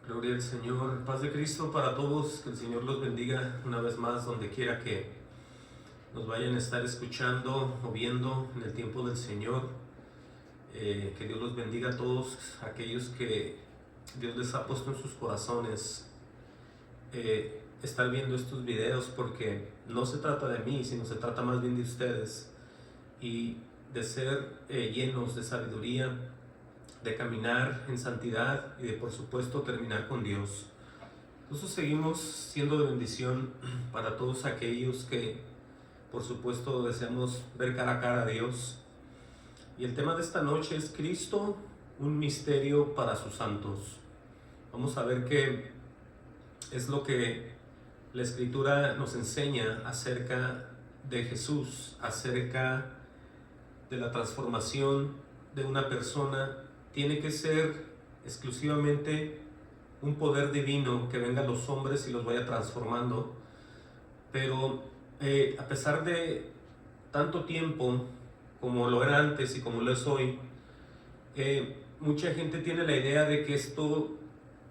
Gloria al Señor, paz de Cristo para todos, que el Señor los bendiga una vez más donde quiera que nos vayan a estar escuchando o viendo en el tiempo del Señor. Que Dios los bendiga a todos aquellos que Dios les ha puesto en sus corazones estar viendo estos videos, porque no se trata de mí, sino se trata más bien de ustedes y de ser llenos de sabiduría, de caminar en santidad y de, por supuesto, terminar con Dios. Entonces seguimos siendo de bendición para todos aquellos que, por supuesto, deseamos ver cara a cara a Dios. Y el tema de esta noche es Cristo, un misterio para sus santos. Vamos a ver qué es lo que la Escritura nos enseña acerca de Jesús, acerca de la transformación de una persona. Tiene que ser exclusivamente un poder divino que venga a los hombres y los vaya transformando. Pero a pesar de tanto tiempo como lo era antes y como lo es hoy, mucha gente tiene la idea de que esto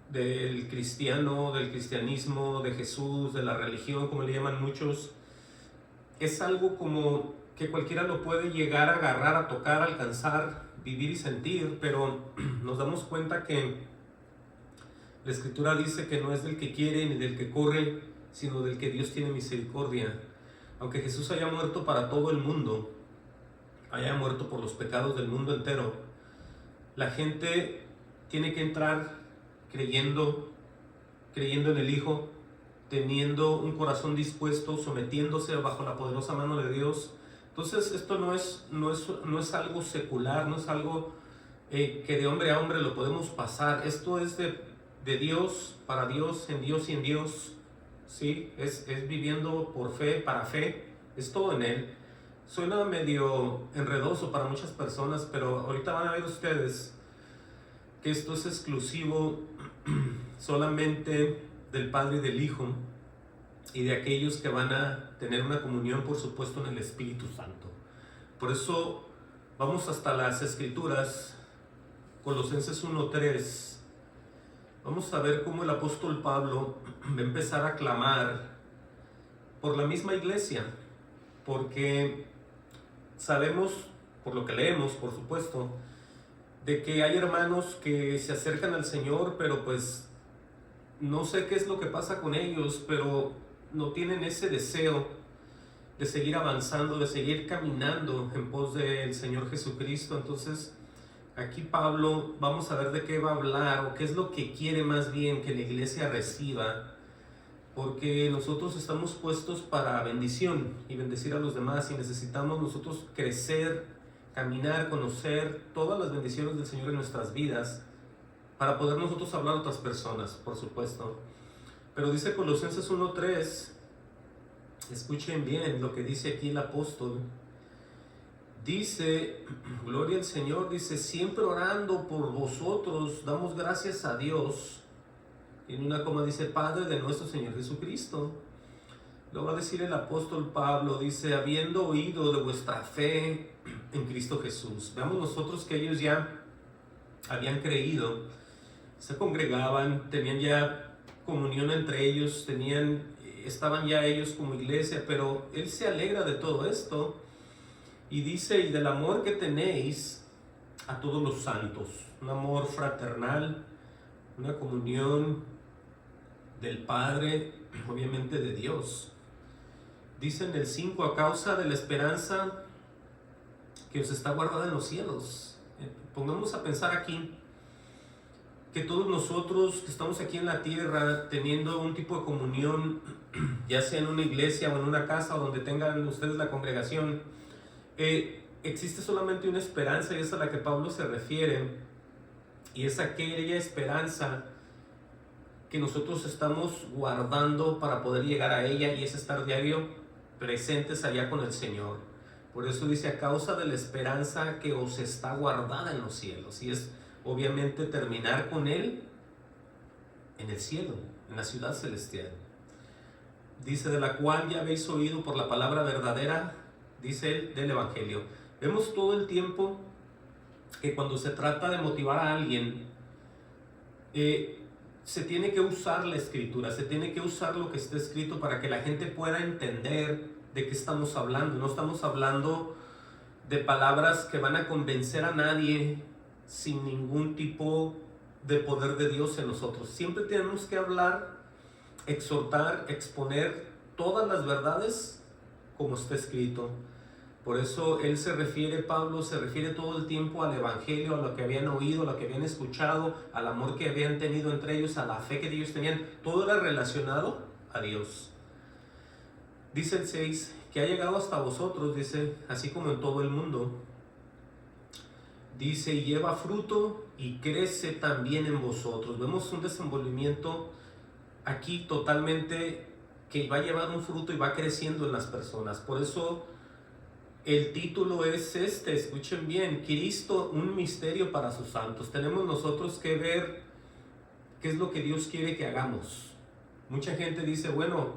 del cristiano, del cristianismo, de Jesús, de la religión, como le llaman muchos, es algo como que cualquiera lo puede llegar a agarrar, a tocar, a alcanzar, vivir y sentir, pero nos damos cuenta que la Escritura dice que no es del que quiere ni del que corre, sino del que Dios tiene misericordia. Aunque Jesús haya muerto para todo el mundo, haya muerto por los pecados del mundo entero, la gente tiene que entrar creyendo en el Hijo, teniendo un corazón dispuesto, sometiéndose bajo la poderosa mano de Dios. Entonces esto no es algo secular, no es algo que de hombre a hombre lo podemos pasar. Esto es de Dios, para Dios, en Dios y en Dios. ¿Sí? Es viviendo por fe, para fe, es todo en Él. Suena medio enredoso para muchas personas, pero ahorita van a ver ustedes que esto es exclusivo solamente del Padre y del Hijo y de aquellos que van a tener una comunión, por supuesto, en el Espíritu Santo. Por eso vamos hasta las Escrituras, Colosenses 1:3. Vamos a ver cómo el apóstol Pablo va a empezar a clamar por la misma iglesia, porque sabemos, por lo que leemos, por supuesto, de que hay hermanos que se acercan al Señor, pero pues no sé qué es lo que pasa con ellos, pero no tienen ese deseo de seguir avanzando, de seguir caminando en pos del Señor Jesucristo. Entonces aquí Pablo, vamos a ver de qué va a hablar, o qué es lo que quiere más bien que la iglesia reciba, porque nosotros estamos puestos para bendición y bendecir a los demás, y necesitamos nosotros crecer, caminar, conocer todas las bendiciones del Señor en nuestras vidas, para poder nosotros hablar a otras personas, por supuesto. Pero dice Colosenses 1:3, escuchen bien lo que dice aquí el apóstol. Dice, gloria al Señor, dice, siempre orando por vosotros, damos gracias a Dios. En una coma dice, Padre de nuestro Señor Jesucristo. Lo va a decir el apóstol Pablo, dice, habiendo oído de vuestra fe en Cristo Jesús. Veamos nosotros que ellos ya habían creído, se congregaban, tenían ya comunión entre ellos, estaban ya ellos como iglesia, pero él se alegra de todo esto y dice, y del amor que tenéis a todos los santos, un amor fraternal, una comunión del Padre, obviamente de Dios. Dice en el 5, a causa de la esperanza que os está guardada en los cielos. Pongamos a pensar aquí que todos nosotros que estamos aquí en la tierra teniendo un tipo de comunión, ya sea en una iglesia o en una casa o donde tengan ustedes la congregación, existe solamente una esperanza, y es a la que Pablo se refiere, y es aquella esperanza que nosotros estamos guardando para poder llegar a ella, y es estar diario presentes allá con el Señor. Por eso dice, a causa de la esperanza que os está guardada en los cielos, y es obviamente terminar con Él en el cielo, en la ciudad celestial. Dice, de la cual ya habéis oído por la palabra verdadera, dice él, del Evangelio. Vemos todo el tiempo que cuando se trata de motivar a alguien, se tiene que usar la escritura, se tiene que usar lo que está escrito para que la gente pueda entender de qué estamos hablando. No estamos hablando de palabras que van a convencer a nadie sin ningún tipo de poder de Dios en nosotros. Siempre tenemos que hablar, exhortar, exponer todas las verdades como está escrito. Por eso Pablo se refiere todo el tiempo al evangelio, a lo que habían oído, a lo que habían escuchado, al amor que habían tenido entre ellos, a la fe que ellos tenían. Todo era relacionado a Dios. Dice el 6, que ha llegado hasta vosotros, dice, así como en todo el mundo. Dice, y lleva fruto y crece también en vosotros. Vemos un desenvolvimiento aquí totalmente que va a llevar un fruto y va creciendo en las personas. Por eso el título es escuchen bien, Cristo, un misterio para sus santos. Tenemos nosotros que ver qué es lo que Dios quiere que hagamos. Mucha gente dice, bueno,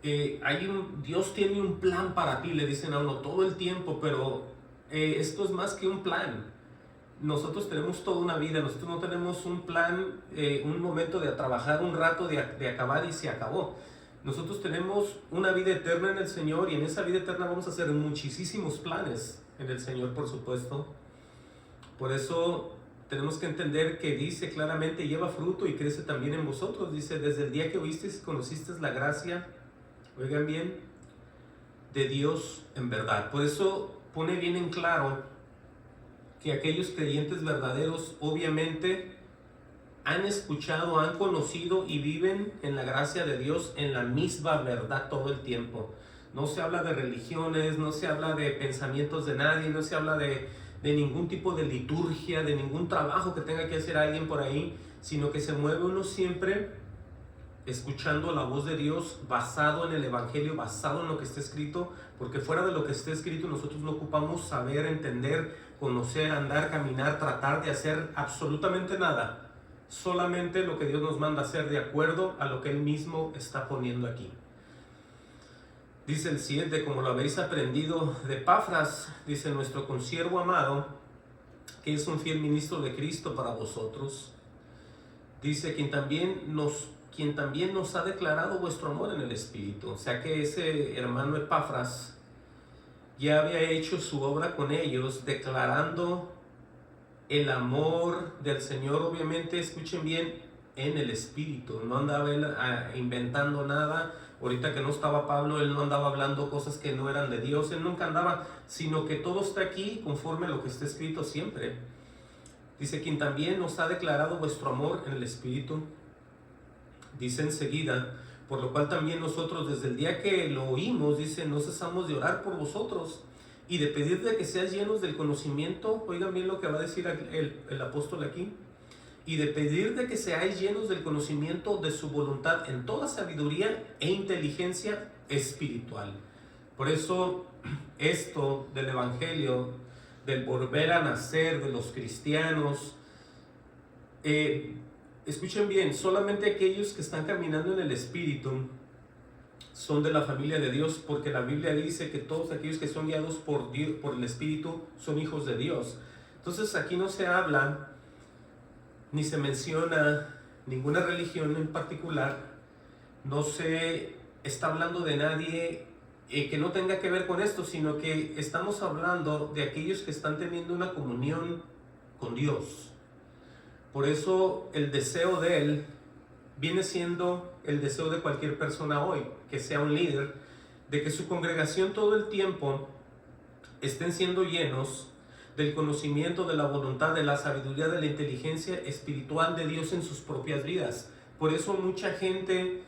Dios tiene un plan para ti, le dicen a uno todo el tiempo, pero esto es más que un plan. Nosotros tenemos toda una vida, nosotros no tenemos un plan, un momento de trabajar un rato, de acabar y se acabó. Nosotros tenemos una vida eterna en el Señor y en esa vida eterna vamos a hacer muchísimos planes en el Señor, por supuesto. Por eso tenemos que entender que dice claramente, lleva fruto y crece también en vosotros. Dice, desde el día que oísteis y conocisteis la gracia, oigan bien, de Dios en verdad. Por eso pone bien en claro que aquellos creyentes verdaderos obviamente han escuchado, han conocido y viven en la gracia de Dios en la misma verdad todo el tiempo. No se habla de religiones, no se habla de pensamientos de nadie, no se habla de ningún tipo de liturgia, de ningún trabajo que tenga que hacer alguien por ahí, sino que se mueve uno siempre escuchando la voz de Dios, basado en el evangelio, basado en lo que está escrito, porque fuera de lo que está escrito nosotros no ocupamos saber, entender, conocer, andar, caminar, tratar de hacer absolutamente nada. Solamente lo que Dios nos manda hacer de acuerdo a lo que Él mismo está poniendo aquí. Dice el 7, como lo habéis aprendido de Epafras, dice nuestro consiervo amado, que es un fiel ministro de Cristo para vosotros. Dice quien también nos ha declarado vuestro amor en el Espíritu. O sea que ese hermano Epafras ya había hecho su obra con ellos, declarando el amor del Señor, obviamente, escuchen bien, en el Espíritu. No andaba él inventando nada. Ahorita que no estaba Pablo, él no andaba hablando cosas que no eran de Dios. Él nunca andaba, sino que todo está aquí conforme a lo que está escrito siempre. Dice, quien también nos ha declarado vuestro amor en el Espíritu. Dice enseguida, por lo cual también nosotros desde el día que lo oímos, dice, no cesamos de orar por vosotros y de pedir de que seáis llenos del conocimiento. Oigan bien lo que va a decir el apóstol aquí. Y de pedir de que seáis llenos del conocimiento de su voluntad en toda sabiduría e inteligencia espiritual. Por eso esto del evangelio, del volver a nacer de los cristianos, escuchen bien, solamente aquellos que están caminando en el Espíritu son de la familia de Dios, porque la Biblia dice que todos aquellos que son guiados por Dios, por el Espíritu, son hijos de Dios. Entonces aquí no se habla ni se menciona ninguna religión en particular, no se está hablando de nadie que no tenga que ver con esto, sino que estamos hablando de aquellos que están teniendo una comunión con Dios. Por eso el deseo de Él viene siendo el deseo de cualquier persona hoy, que sea un líder, de que su congregación todo el tiempo estén siendo llenos del conocimiento, de la voluntad, de la sabiduría, de la inteligencia espiritual de Dios en sus propias vidas. Por eso mucha gente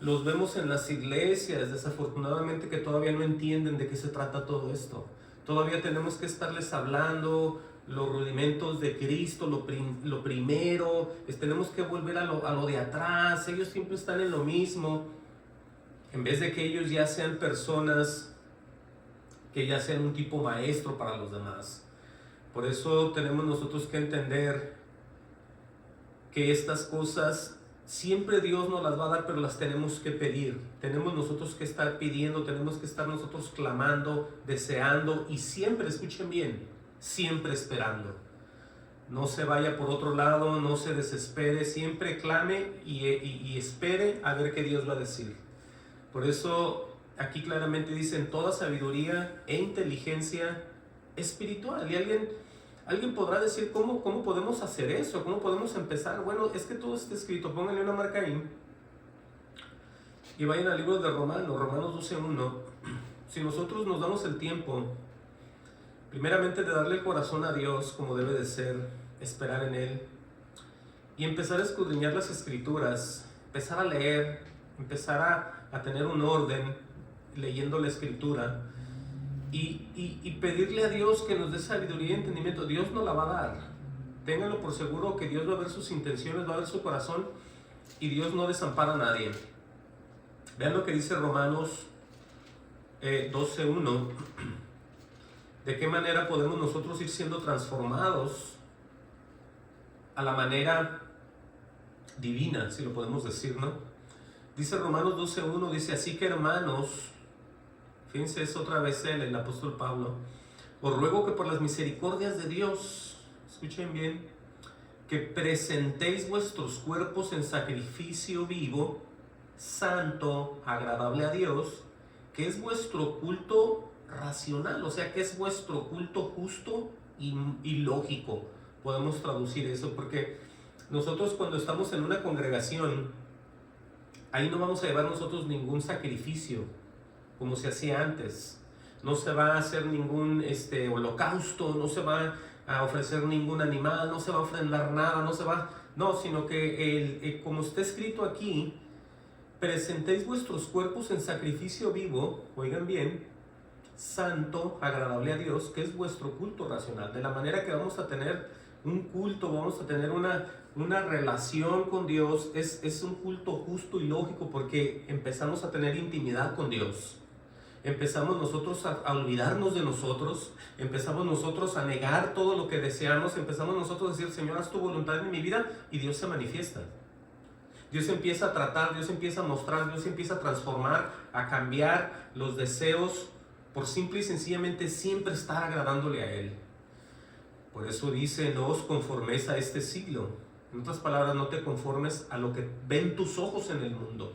los vemos en las iglesias, desafortunadamente, que todavía no entienden de qué se trata todo esto. Todavía tenemos que estarles hablando los rudimentos de Cristo, lo primero, tenemos que volver a lo de atrás. Ellos siempre están en lo mismo, en vez de que ellos ya sean personas que ya sean un tipo maestro para los demás. Por eso tenemos nosotros que entender que estas cosas siempre Dios nos las va a dar, pero las tenemos que pedir. Tenemos nosotros que estar pidiendo, tenemos que estar nosotros clamando, deseando y siempre, escuchen bien, siempre esperando. No se vaya por otro lado, no se desespere, siempre clame y espere a ver qué Dios va a decir. Por eso aquí claramente dicen toda sabiduría e inteligencia espiritual. Y alguien podrá decir, ¿cómo podemos hacer eso? ¿Cómo podemos empezar? Bueno, es que todo está escrito. Pónganle una marca ahí y vayan al libro de Romanos 12:1. Si nosotros nos damos el tiempo, primeramente de darle el corazón a Dios como debe de ser, esperar en Él y empezar a escudriñar las escrituras, empezar a leer, empezar a tener un orden leyendo la escritura y pedirle a Dios que nos dé sabiduría y entendimiento. Dios nos la va a dar. Ténganlo por seguro que Dios va a ver sus intenciones, va a ver su corazón y Dios no desampara a nadie. Vean lo que dice Romanos 12:1. De qué manera podemos nosotros ir siendo transformados a la manera divina, si lo podemos decir, ¿no? Dice Romanos 12:1, dice, así que hermanos, fíjense, es otra vez el apóstol Pablo, os ruego que por las misericordias de Dios, escuchen bien, que presentéis vuestros cuerpos en sacrificio vivo, santo, agradable a Dios, que es vuestro culto racional, o sea, que es vuestro culto justo y lógico. Podemos traducir eso, porque nosotros cuando estamos en una congregación, ahí no vamos a llevar nosotros ningún sacrificio, como se hacía antes. No se va a hacer ningún holocausto, no se va a ofrecer ningún animal, no se va a ofrendar nada, sino que como está escrito aquí, presentéis vuestros cuerpos en sacrificio vivo, oigan bien, santo, agradable a Dios, que es vuestro culto racional. De la manera que vamos a tener un culto, vamos a tener una relación con Dios, es un culto justo y lógico, porque empezamos a tener intimidad con Dios. Empezamos nosotros a olvidarnos de nosotros, empezamos nosotros a negar todo lo que deseamos, empezamos nosotros a decir, Señor, haz tu voluntad en mi vida, y Dios se manifiesta. Dios empieza a tratar, Dios empieza a mostrar, Dios empieza a transformar, a cambiar los deseos, por simple y sencillamente siempre estar agradándole a Él. Por eso dice, no os conforméis a este siglo. En otras palabras, no te conformes a lo que ven tus ojos en el mundo.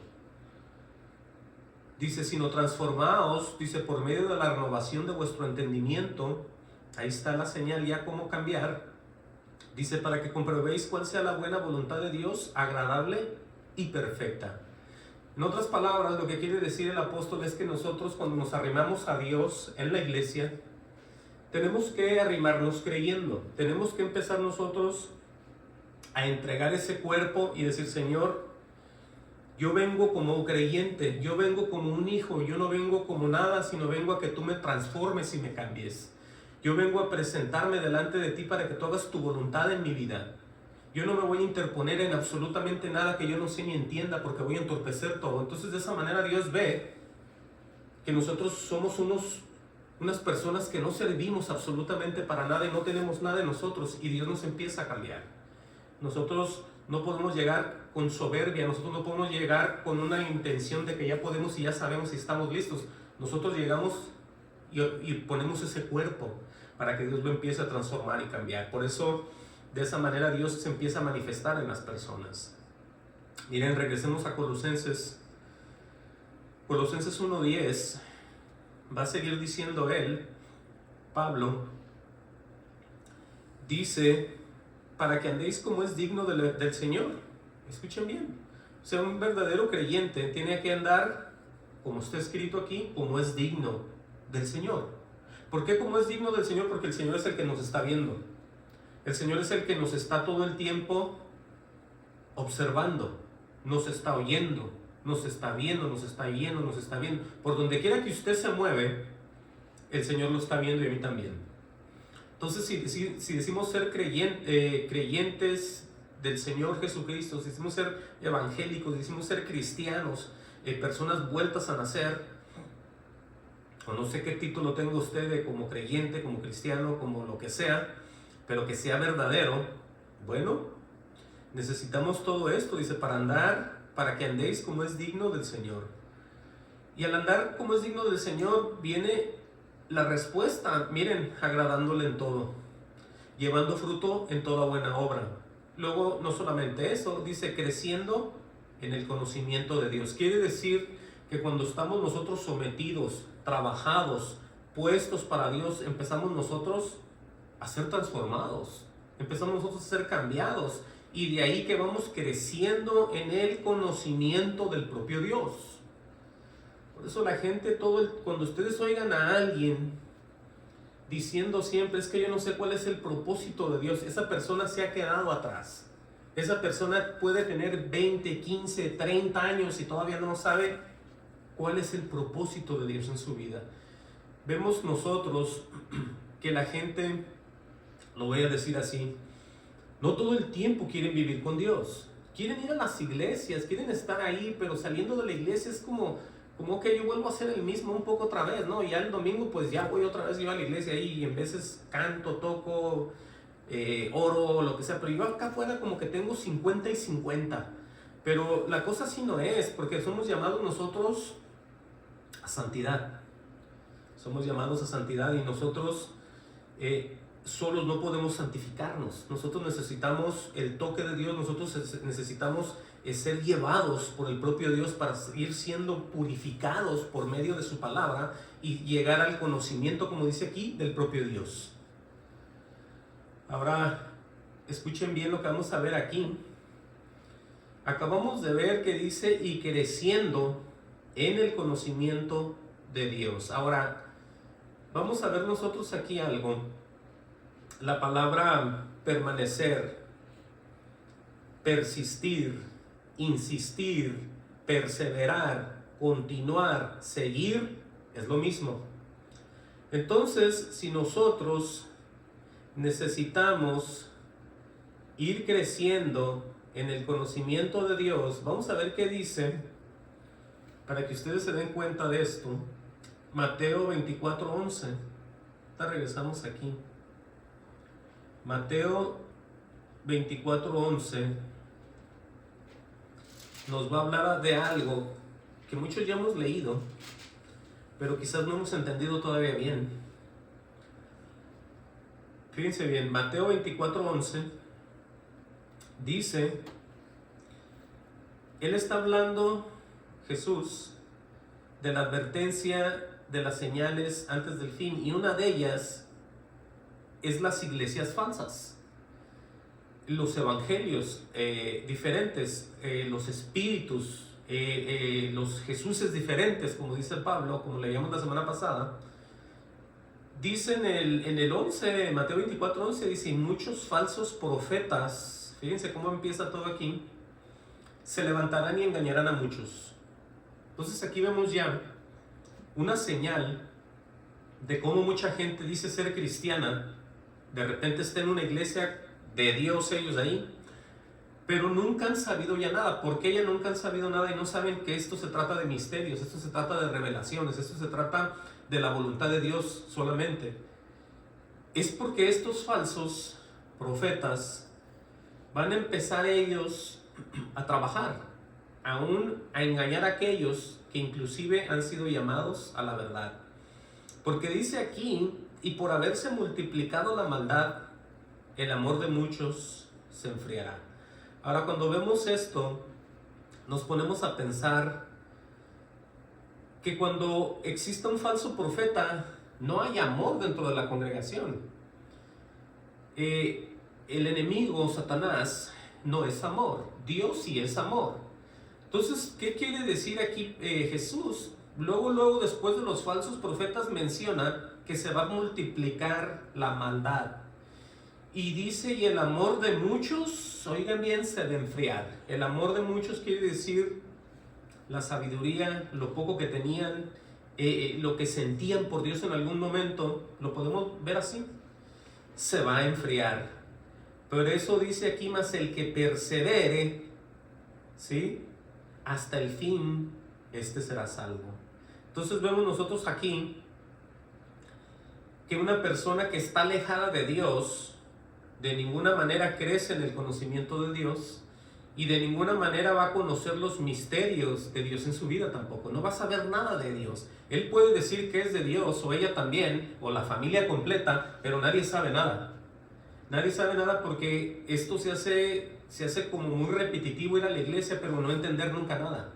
Dice, sino transformaos, dice, por medio de la renovación de vuestro entendimiento. Ahí está la señal ya cómo cambiar. Dice, para que comprobéis cuál sea la buena voluntad de Dios, agradable y perfecta. En otras palabras, lo que quiere decir el apóstol es que nosotros, cuando nos arrimamos a Dios en la iglesia, tenemos que arrimarnos creyendo. Tenemos que empezar nosotros a entregar ese cuerpo y decir, Señor, yo vengo como creyente, yo vengo como un hijo, yo no vengo como nada, sino vengo a que tú me transformes y me cambies. Yo vengo a presentarme delante de ti para que tú hagas tu voluntad en mi vida. Yo no me voy a interponer en absolutamente nada que yo no sé ni entienda, porque voy a entorpecer todo. Entonces de esa manera Dios ve que nosotros somos unas personas que no servimos absolutamente para nada y no tenemos nada de nosotros, y Dios nos empieza a cambiar. Nosotros no podemos llegar con soberbia, nosotros no podemos llegar con una intención de que ya podemos y ya sabemos y estamos listos. Nosotros llegamos y ponemos ese cuerpo para que Dios lo empiece a transformar y cambiar. Por eso, de esa manera Dios se empieza a manifestar en las personas. Miren, regresemos a Colosenses 1:10. Va a seguir diciendo Pablo, dice, para que andéis como es digno del Señor. Escuchen bien. O sea, un verdadero creyente tiene que andar, como está escrito aquí, como es digno del Señor. ¿Por qué como es digno del Señor? Porque el Señor es el que nos está viendo. El Señor es el que nos está todo el tiempo observando, nos está oyendo, nos está viendo, nos está viendo, nos está viendo. Por donde quiera que usted se mueve, el Señor lo está viendo y a mí también. Entonces, si decimos ser creyentes del Señor Jesucristo, si decimos ser evangélicos, si decimos ser cristianos, personas vueltas a nacer, o no sé qué título tenga usted como creyente, como cristiano, como lo que sea, pero que sea verdadero, bueno, necesitamos todo esto, dice, para que andéis como es digno del Señor. Y al andar como es digno del Señor viene la respuesta, miren, agradándole en todo. llevando fruto en toda buena obra. Luego, no solamente eso, dice creciendo en el conocimiento de Dios. Quiere decir que cuando estamos nosotros sometidos, trabajados, puestos para Dios, empezamos nosotros a ser transformados, empezamos nosotros a ser cambiados, y de ahí que vamos creciendo en el conocimiento del propio Dios. Por eso la gente, cuando ustedes oigan a alguien diciendo siempre, es que yo no sé cuál es el propósito de Dios, esa persona se ha quedado atrás. Esa persona puede tener 20, 15, 30 años y todavía no sabe cuál es el propósito de Dios en su vida. Vemos nosotros que la gente, lo voy a decir así, no todo el tiempo quieren vivir con Dios. Quieren ir a las iglesias, quieren estar ahí, pero saliendo de la iglesia es como que yo vuelvo a ser el mismo un poco otra vez, ¿no? Y ya el domingo pues ya voy otra vez yo a la iglesia ahí y en veces canto, toco, oro, lo que sea, pero yo acá afuera como que tengo 50 y 50. Pero la cosa así no es, porque somos llamados nosotros a santidad. Somos llamados a santidad y nosotros solos no podemos santificarnos. Nosotros necesitamos el toque de Dios, nosotros necesitamos ser llevados por el propio Dios para ir siendo purificados por medio de su palabra y llegar al conocimiento, como dice aquí, del propio Dios. Ahora, escuchen bien lo que vamos a ver aquí. Acabamos de ver que dice, y creciendo en el conocimiento de Dios. Ahora, vamos a ver nosotros aquí algo. La palabra permanecer, persistir, insistir, perseverar, continuar, seguir, es lo mismo. Entonces, si nosotros necesitamos ir creciendo en el conocimiento de Dios, vamos a ver qué dice, para que ustedes se den cuenta de esto. Mateo 24:11. Ahora regresamos aquí. Mateo 24:11 nos va a hablar de algo que muchos ya hemos leído, pero quizás no hemos entendido todavía bien. Fíjense bien, Mateo 24:11 dice, él está hablando, Jesús, de la advertencia de las señales antes del fin, y una de ellas es las iglesias falsas, los evangelios diferentes, los espíritus, los Jesuses diferentes, como dice Pablo, como leíamos la semana pasada. Dice en el 11, Mateo 24:11, dice, muchos falsos profetas, fíjense cómo empieza todo aquí, se levantarán y engañarán a muchos. Entonces aquí vemos ya una señal de cómo mucha gente dice ser cristiana, de repente está en una iglesia de Dios ellos ahí, pero nunca han sabido ya nada. ¿Por qué ya nunca han sabido nada y no saben que esto se trata de misterios, esto se trata de revelaciones, esto se trata de la voluntad de Dios solamente? Es porque estos falsos profetas van a empezar ellos a trabajar, aún a engañar a aquellos que inclusive han sido llamados a la verdad. Porque dice aquí, y por haberse multiplicado la maldad, el amor de muchos se enfriará. Ahora, cuando vemos esto, nos ponemos a pensar que cuando exista un falso profeta, no hay amor dentro de la congregación. El enemigo, Satanás, no es amor. Dios sí es amor. Entonces, ¿qué quiere decir aquí Jesús? Luego, después de los falsos profetas, menciona que se va a multiplicar la maldad. Y dice, y el amor de muchos, oigan bien, se va a enfriar. El amor de muchos quiere decir la sabiduría, lo poco que tenían, lo que sentían por Dios en algún momento, lo podemos ver así, se va a enfriar. Pero eso dice aquí, más el que persevere, ¿sí?, hasta el fin, este será salvo. Entonces vemos nosotros aquí que una persona que está alejada de Dios, de ninguna manera crece en el conocimiento de Dios y de ninguna manera va a conocer los misterios de Dios en su vida tampoco. No va a saber nada de Dios. Él puede decir que es de Dios, o ella también, o la familia completa, pero nadie sabe nada. Nadie sabe nada porque esto se hace como muy repetitivo ir a la iglesia, pero no entender nunca nada.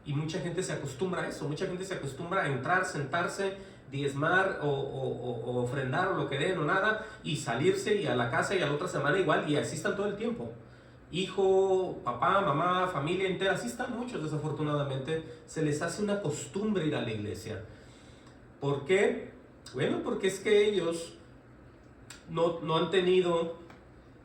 Y mucha gente se acostumbra a eso, mucha gente se acostumbra a entrar, sentarse, diezmar o ofrendar o lo que den o nada, y salirse y a la casa y a la otra semana igual, y así están todo el tiempo. Hijo, papá, mamá, familia entera, así están muchos desafortunadamente. Se les hace una costumbre ir a la iglesia. ¿Por qué? Bueno, porque es que ellos no han tenido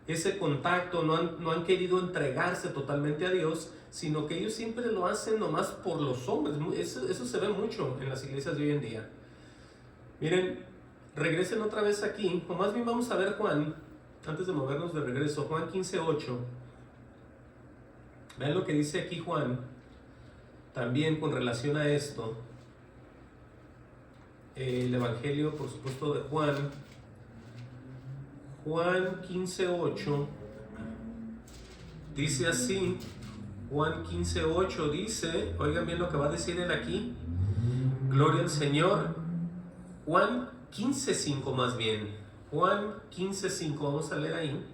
ese contacto, no han querido entregarse totalmente a Dios, sino que ellos siempre lo hacen nomás por los hombres. Eso se ve mucho en las iglesias de hoy en día. Miren, regresen otra vez aquí, o más bien vamos a ver Juan, antes de movernos de regreso, Juan 15:8. Vean lo que dice aquí Juan, también con relación a esto. El Evangelio, por supuesto, de Juan. Juan 15:8 dice así. Juan 15:8 dice, oigan bien lo que va a decir él aquí. Gloria al Señor. Juan 15:5 más bien. Juan 15:5, vamos a leer ahí.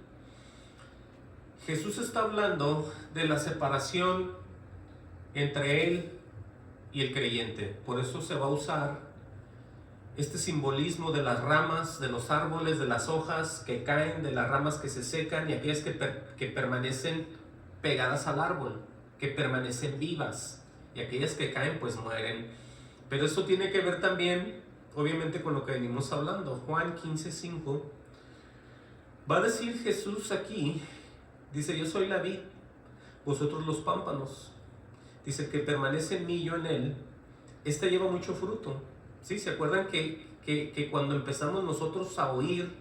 Jesús está hablando de la separación entre él y el creyente. Por eso se va a usar este simbolismo de las ramas, de los árboles, de las hojas que caen, de las ramas que se secan y aquellas que permanecen pegadas al árbol, que permanecen vivas, y aquellas que caen pues mueren. Pero esto tiene que ver también, obviamente, con lo que venimos hablando. Juan 15:5 va a decir Jesús aquí, dice: yo soy la vid, vosotros los pámpanos. Dice: que permanece en mí y yo en él, este lleva mucho fruto. ¿Sí? ¿Se acuerdan que cuando empezamos nosotros a oír,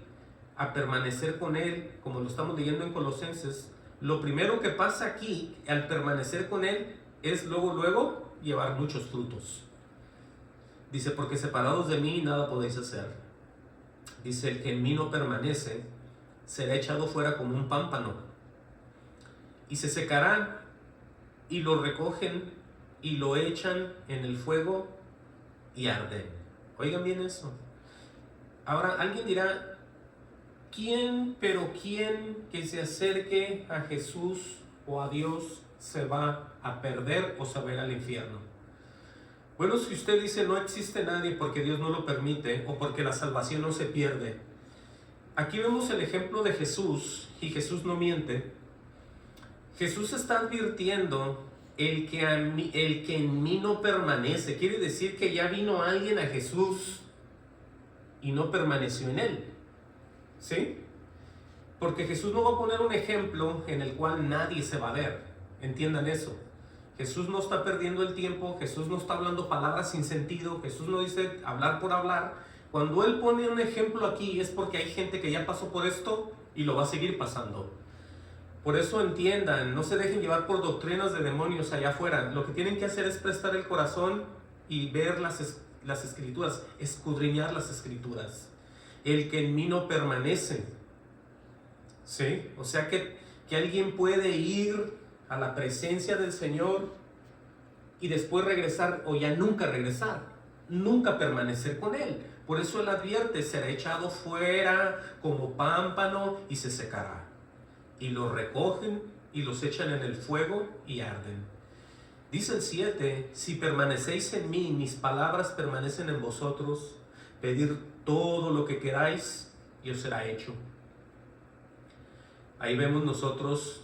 a permanecer con él, como lo estamos leyendo en Colosenses, lo primero que pasa aquí al permanecer con él es luego llevar muchos frutos? Dice: porque separados de mí nada podéis hacer. Dice: el que en mí no permanece será echado fuera como un pámpano y se secará, y lo recogen y lo echan en el fuego y arden. Oigan bien eso. Ahora alguien dirá: ¿quién que se acerque a Jesús o a Dios se va a perder o se va a ir al infierno? Bueno, si usted dice no existe nadie porque Dios no lo permite o porque la salvación no se pierde, aquí vemos el ejemplo de Jesús, y Jesús no miente. Jesús está advirtiendo: el que en mí no permanece. Quiere decir que ya vino alguien a Jesús y no permaneció en él. ¿Sí? Porque Jesús no va a poner un ejemplo en el cual nadie se va a ver. Entiendan eso. Jesús no está perdiendo el tiempo, Jesús no está hablando palabras sin sentido, Jesús no dice hablar por hablar. Cuando Él pone un ejemplo aquí es porque hay gente que ya pasó por esto y lo va a seguir pasando. Por eso entiendan, no se dejen llevar por doctrinas de demonios allá afuera. Lo que tienen que hacer es prestar el corazón y ver las escrituras, escudriñar las escrituras. El que en mí no permanece. ¿Sí? O sea que alguien puede ir a la presencia del Señor y después regresar, o ya nunca regresar, nunca permanecer con Él. Por eso Él advierte: será echado fuera como pámpano y se secará. Y los recogen y los echan en el fuego y arden. Dice el 7: si permanecéis en mí, mis palabras permanecen en vosotros, pedid todo lo que queráis y os será hecho. Ahí vemos nosotros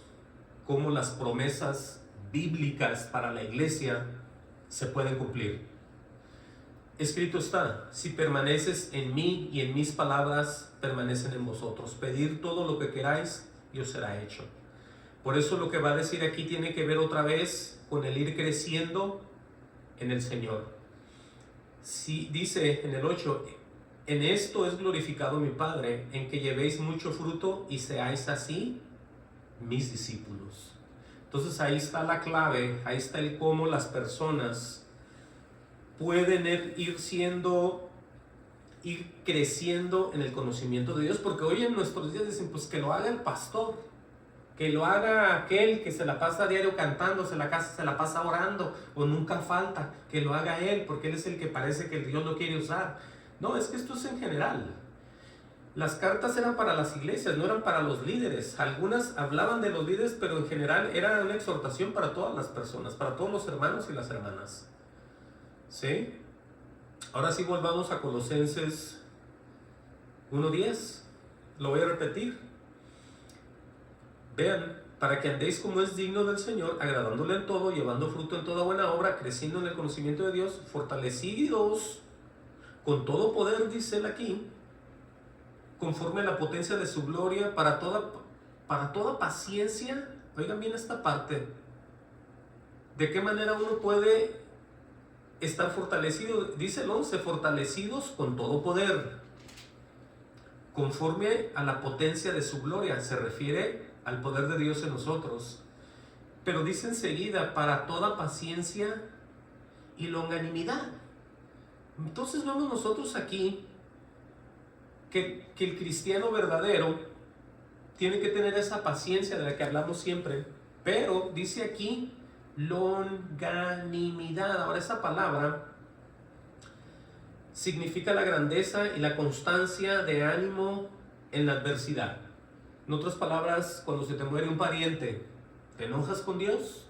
cómo las promesas bíblicas para la iglesia se pueden cumplir. Escrito está: si permaneces en mí y en mis palabras permanecen en vosotros, pedid todo lo que queráis y os será hecho. Por eso lo que va a decir aquí tiene que ver otra vez con el ir creciendo en el Señor. Si dice en el 8: en esto es glorificado mi Padre, en que llevéis mucho fruto y seáis así mis discípulos. Entonces ahí está la clave, ahí está el cómo las personas pueden ir creciendo en el conocimiento de Dios. Porque hoy en nuestros días dicen: pues que lo haga el pastor, que lo haga aquel que se la pasa a diario cantando, se la pasa orando o nunca falta, que lo haga él porque él es el que parece que Dios lo quiere usar. No, es que esto es en general. Las cartas eran para las iglesias, no eran para los líderes. Algunas hablaban de los líderes, pero en general era una exhortación para todas las personas, para todos los hermanos y las hermanas. ¿Sí? Ahora sí volvamos a Colosenses 1:10. Lo voy a repetir. Vean, para que andéis como es digno del Señor, agradándole en todo, llevando fruto en toda buena obra, creciendo en el conocimiento de Dios, fortalecidos con todo poder, dice él aquí, conforme a la potencia de su gloria, para toda paciencia. Oigan bien esta parte. ¿De qué manera uno puede estar fortalecido? Dice el 11, fortalecidos con todo poder, conforme a la potencia de su gloria. Se refiere al poder de Dios en nosotros. Pero dice enseguida, para toda paciencia y longanimidad. Entonces vemos nosotros aquí que el cristiano verdadero tiene que tener esa paciencia de la que hablamos siempre, pero dice aquí longanimidad. Ahora esa palabra significa la grandeza y la constancia de ánimo en la adversidad. En otras palabras, cuando se te muere un pariente, ¿te enojas con Dios?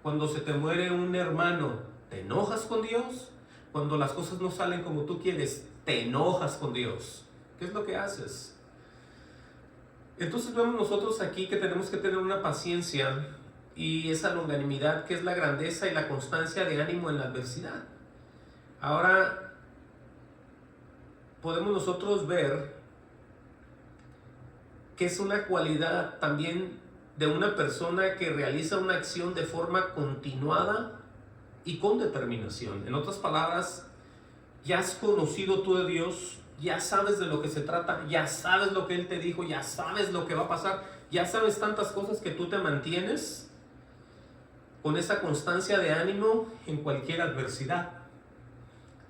Cuando se te muere un hermano, ¿te enojas con Dios? Cuando las cosas no salen como tú quieres, ¿te enojas con Dios? ¿Qué es lo que haces? Entonces vemos nosotros aquí que tenemos que tener una paciencia y esa longanimidad, que es la grandeza y la constancia de ánimo en la adversidad. Ahora podemos nosotros ver que es una cualidad también de una persona que realiza una acción de forma continuada y con determinación. En otras palabras, ya has conocido tú de Dios, ya sabes de lo que se trata, ya sabes lo que Él te dijo, ya sabes lo que va a pasar, ya sabes tantas cosas que tú te mantienes con esa constancia de ánimo en cualquier adversidad.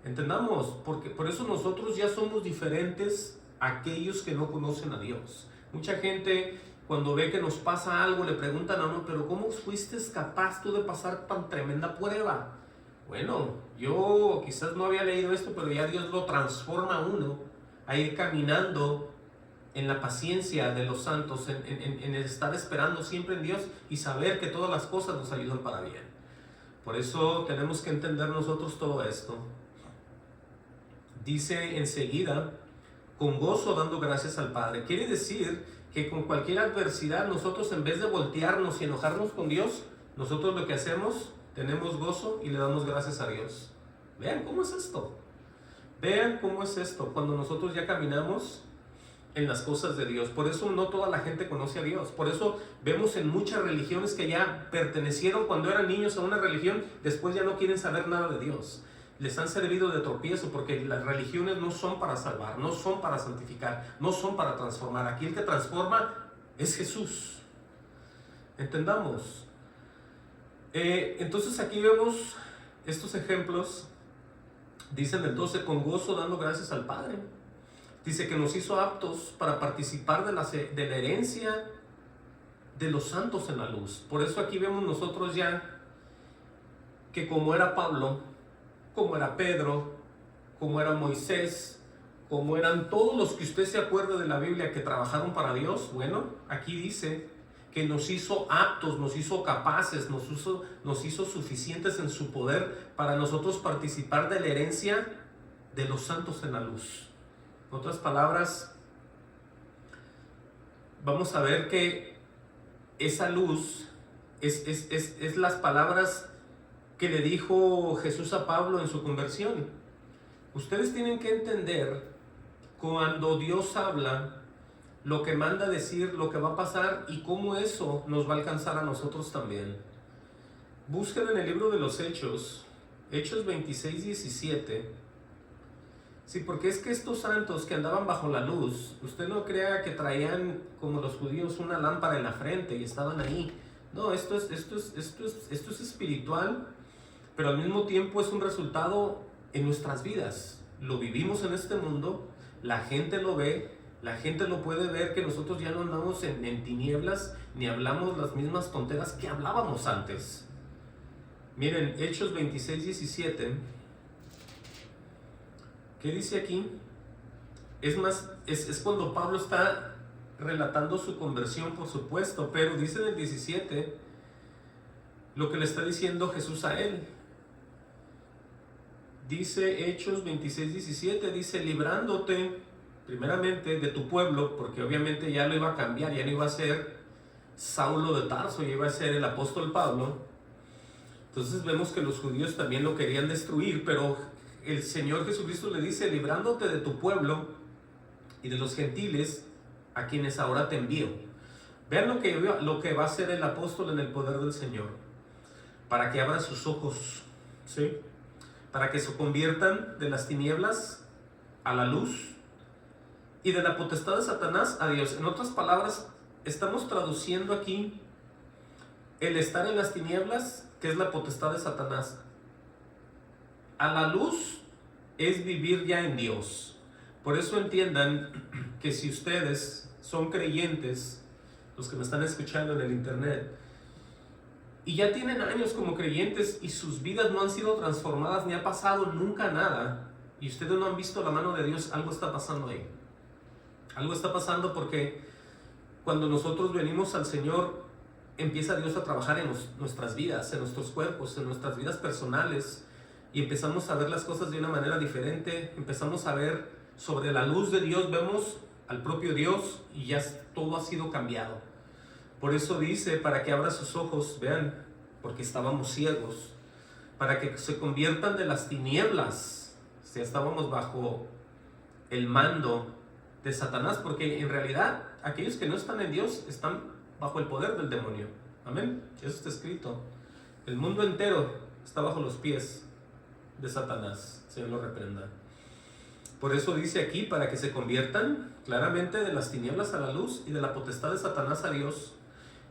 Entendamos, porque por eso nosotros ya somos diferentes a aquellos que no conocen a Dios. Mucha gente, cuando ve que nos pasa algo, le preguntan a uno, pero ¿cómo fuiste capaz tú de pasar tan tremenda prueba? Bueno, yo quizás no había leído esto, pero ya Dios lo transforma a uno a ir caminando en la paciencia de los santos, en el estar esperando siempre en Dios y saber que todas las cosas nos ayudan para bien. Por eso tenemos que entender nosotros todo esto. Dice enseguida, con gozo dando gracias al Padre. Quiere decir que con cualquier adversidad nosotros, en vez de voltearnos y enojarnos con Dios, nosotros lo que hacemos, tenemos gozo y le damos gracias a Dios. Vean cómo es esto. Vean cómo es esto cuando nosotros ya caminamos en las cosas de Dios. Por eso no toda la gente conoce a Dios. Por eso vemos en muchas religiones que ya pertenecieron cuando eran niños a una religión, después ya no quieren saber nada de Dios. Les han servido de tropiezo, porque las religiones no son para salvar, no son para santificar, no son para transformar. Aquí el que transforma es Jesús. Entendamos. Entonces aquí vemos estos ejemplos. Dice en el 12, con gozo dando gracias al Padre. Dice que nos hizo aptos para participar de la herencia de los santos en la luz. Por eso aquí vemos nosotros ya que como era Pablo, como era Pedro, como era Moisés, como eran todos los que usted se acuerda de la Biblia que trabajaron para Dios, bueno, aquí dice que nos hizo aptos, nos hizo capaces, nos hizo suficientes en su poder para nosotros participar de la herencia de los santos en la luz. En otras palabras, vamos a ver que esa luz es las palabras que le dijo Jesús a Pablo en su conversión. Ustedes tienen que entender cuando Dios habla, lo que manda decir, lo que va a pasar y cómo eso nos va a alcanzar a nosotros también. Busquen en el libro de los Hechos 26-17. Sí, porque es que estos santos que andaban bajo la luz, usted no crea que traían como los judíos una lámpara en la frente y estaban ahí. No, esto es espiritual, pero al mismo tiempo es un resultado en nuestras vidas. Lo vivimos en este mundo, la gente lo ve, la gente lo puede ver, que nosotros ya no andamos en tinieblas ni hablamos las mismas tonteras que hablábamos antes. Miren, Hechos 26-17, ¿qué dice aquí? Es más, es cuando Pablo está relatando su conversión, por supuesto, pero dice en el 17 lo que le está diciendo Jesús a él. Dice Hechos 26:17, dice, librándote primeramente de tu pueblo, porque obviamente ya lo iba a cambiar, ya no iba a ser Saulo de Tarso, ya iba a ser el apóstol Pablo. Entonces vemos que los judíos también lo querían destruir, pero el Señor Jesucristo le dice, librándote de tu pueblo y de los gentiles a quienes ahora te envío. Vean lo que va a hacer el apóstol en el poder del Señor, para que abra sus ojos, ¿sí? Para que se conviertan de las tinieblas a la luz y de la potestad de Satanás a Dios. En otras palabras, estamos traduciendo aquí el estar en las tinieblas, que es la potestad de Satanás, a la luz es vivir ya en Dios. Por eso entiendan que si ustedes son creyentes, los que me están escuchando en el internet, y ya tienen años como creyentes y sus vidas no han sido transformadas, ni ha pasado nunca nada, y ustedes no han visto la mano de Dios, algo está pasando ahí. Algo está pasando porque cuando nosotros venimos al Señor, empieza Dios a trabajar en nuestras vidas, en nuestros cuerpos, en nuestras vidas personales, y empezamos a ver las cosas de una manera diferente, empezamos a ver sobre la luz de Dios, vemos al propio Dios y ya todo ha sido cambiado. Por eso dice, para que abra sus ojos, vean, porque estábamos ciegos, para que se conviertan de las tinieblas, si estábamos bajo el mando de Satanás, porque en realidad aquellos que no están en Dios están bajo el poder del demonio. Amén. Eso está escrito. El mundo entero está bajo los pies de Satanás. Señor lo reprenda. Por eso dice aquí, para que se conviertan claramente de las tinieblas a la luz y de la potestad de Satanás a Dios.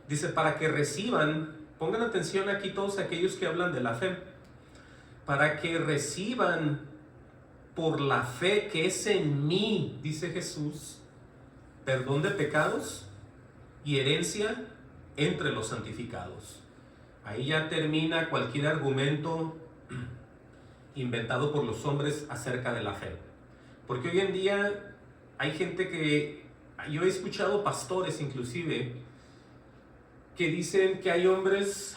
Dice, para que reciban, pongan atención aquí todos aquellos que hablan de la fe, para que reciban por la fe que es en mí, dice Jesús, perdón de pecados y herencia entre los santificados. Ahí ya termina cualquier argumento inventado por los hombres acerca de la fe. Porque hoy en día hay gente que, yo he escuchado pastores inclusive, que dicen que hay hombres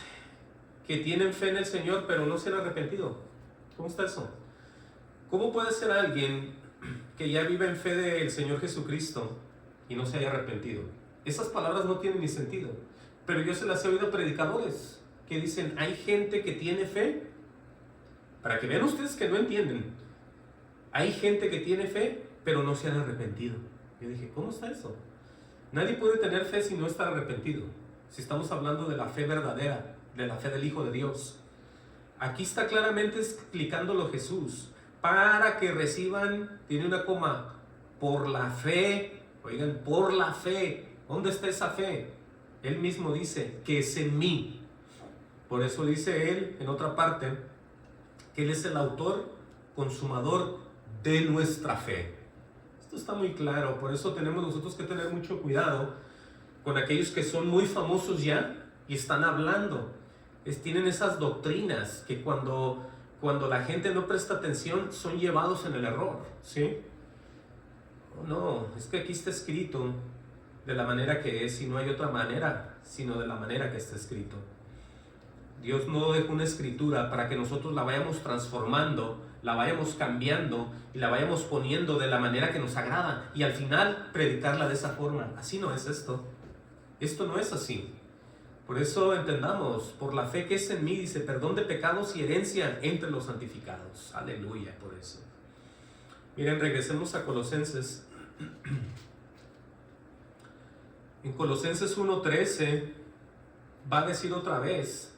que tienen fe en el Señor pero no se han arrepentido. ¿Cómo está eso? ¿Cómo puede ser alguien que ya vive en fe del Señor Jesucristo y no se haya arrepentido? Esas palabras no tienen ni sentido. Pero yo se las he oído a predicadores que dicen, hay gente que tiene fe, para que vean ustedes que no entienden, hay gente que tiene fe pero no se han arrepentido. Yo dije, ¿cómo está eso? Nadie puede tener fe si no está arrepentido. Si estamos hablando de la fe verdadera, de la fe del Hijo de Dios. Aquí está claramente explicándolo Jesús. Para que reciban, tiene una coma, por la fe. Oigan, por la fe. ¿Dónde está esa fe? Él mismo dice que es en mí. Por eso dice él en otra parte que él es el autor, consumador de nuestra fe. Esto está muy claro. Por eso tenemos nosotros que tener mucho cuidado con aquellos que son muy famosos ya y están hablando. Tienen esas doctrinas que cuando la gente no presta atención son llevados en el error, ¿sí? No, es que aquí está escrito de la manera que es y no hay otra manera sino de la manera que está escrito. Dios no dejó una escritura para que nosotros la vayamos transformando, la vayamos cambiando y la vayamos poniendo de la manera que nos agrada y al final predicarla de esa forma. Así no es esto. Esto no es así. Por eso entendamos, por la fe que es en mí, dice, perdón de pecados y herencia entre los santificados. Aleluya por eso. Miren, regresemos a Colosenses. En Colosenses 1:13 va a decir otra vez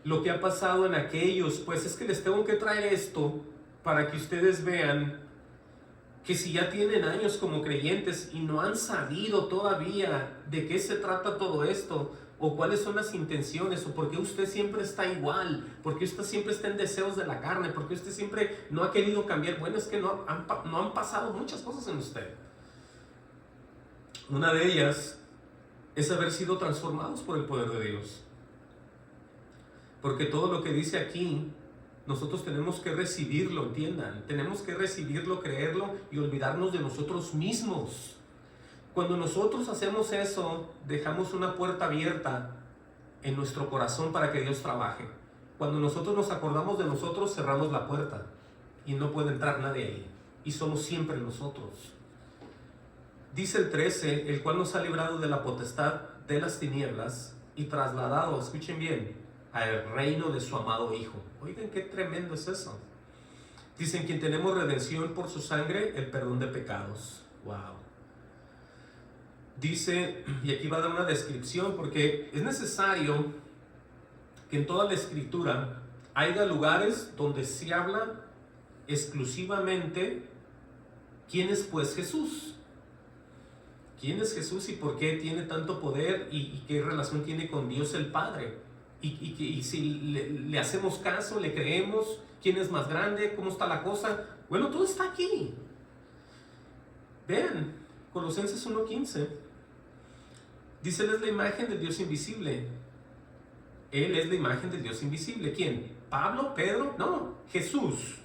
lo que ha pasado en aquellos. Pues es que les tengo que traer esto para que ustedes vean que si ya tienen años como creyentes y no han sabido todavía de qué se trata todo esto, o cuáles son las intenciones, o por qué usted siempre está igual, por qué usted siempre está en deseos de la carne, por qué usted siempre no ha querido cambiar. Bueno, es que no han pasado muchas cosas en usted. Una de ellas es haber sido transformados por el poder de Dios. Porque todo lo que dice aquí nosotros tenemos que recibirlo, entiendan. Tenemos que recibirlo, creerlo y olvidarnos de nosotros mismos. Cuando nosotros hacemos eso, dejamos una puerta abierta en nuestro corazón para que Dios trabaje. Cuando nosotros nos acordamos de nosotros, cerramos la puerta y no puede entrar nadie ahí. Y somos siempre nosotros. Dice el 13, el cual nos ha librado de la potestad de las tinieblas y trasladado, escuchen bien, al reino de su amado Hijo. Oigan, qué tremendo es eso. Dicen, quien tenemos redención por su sangre, el perdón de pecados. Wow. Dice, y aquí va a dar una descripción, porque es necesario que en toda la Escritura haya lugares donde se habla exclusivamente quién es pues Jesús. ¿Quién es Jesús y por qué tiene tanto poder y qué relación tiene con Dios el Padre? Y si le hacemos caso, le creemos, quién es más grande, cómo está la cosa. Bueno, todo está aquí. Vean, Colosenses 1:15. Dice, Él es la imagen del Dios invisible. Él es la imagen del Dios invisible. ¿Quién? ¿Pablo? ¿Pedro? No, Jesús.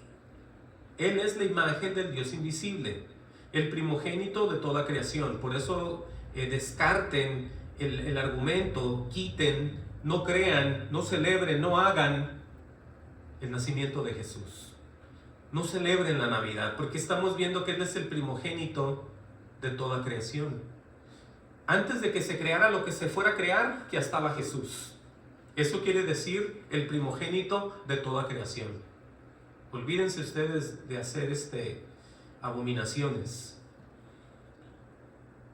Él es la imagen del Dios invisible, el primogénito de toda creación. Por eso descarten el argumento, quiten, no crean, no celebren, no hagan el nacimiento de Jesús. No celebren la Navidad, porque estamos viendo que Él es el primogénito de toda creación. Antes de que se creara lo que se fuera a crear, ya estaba Jesús. Eso quiere decir el primogénito de toda creación. Olvídense ustedes de hacer abominaciones.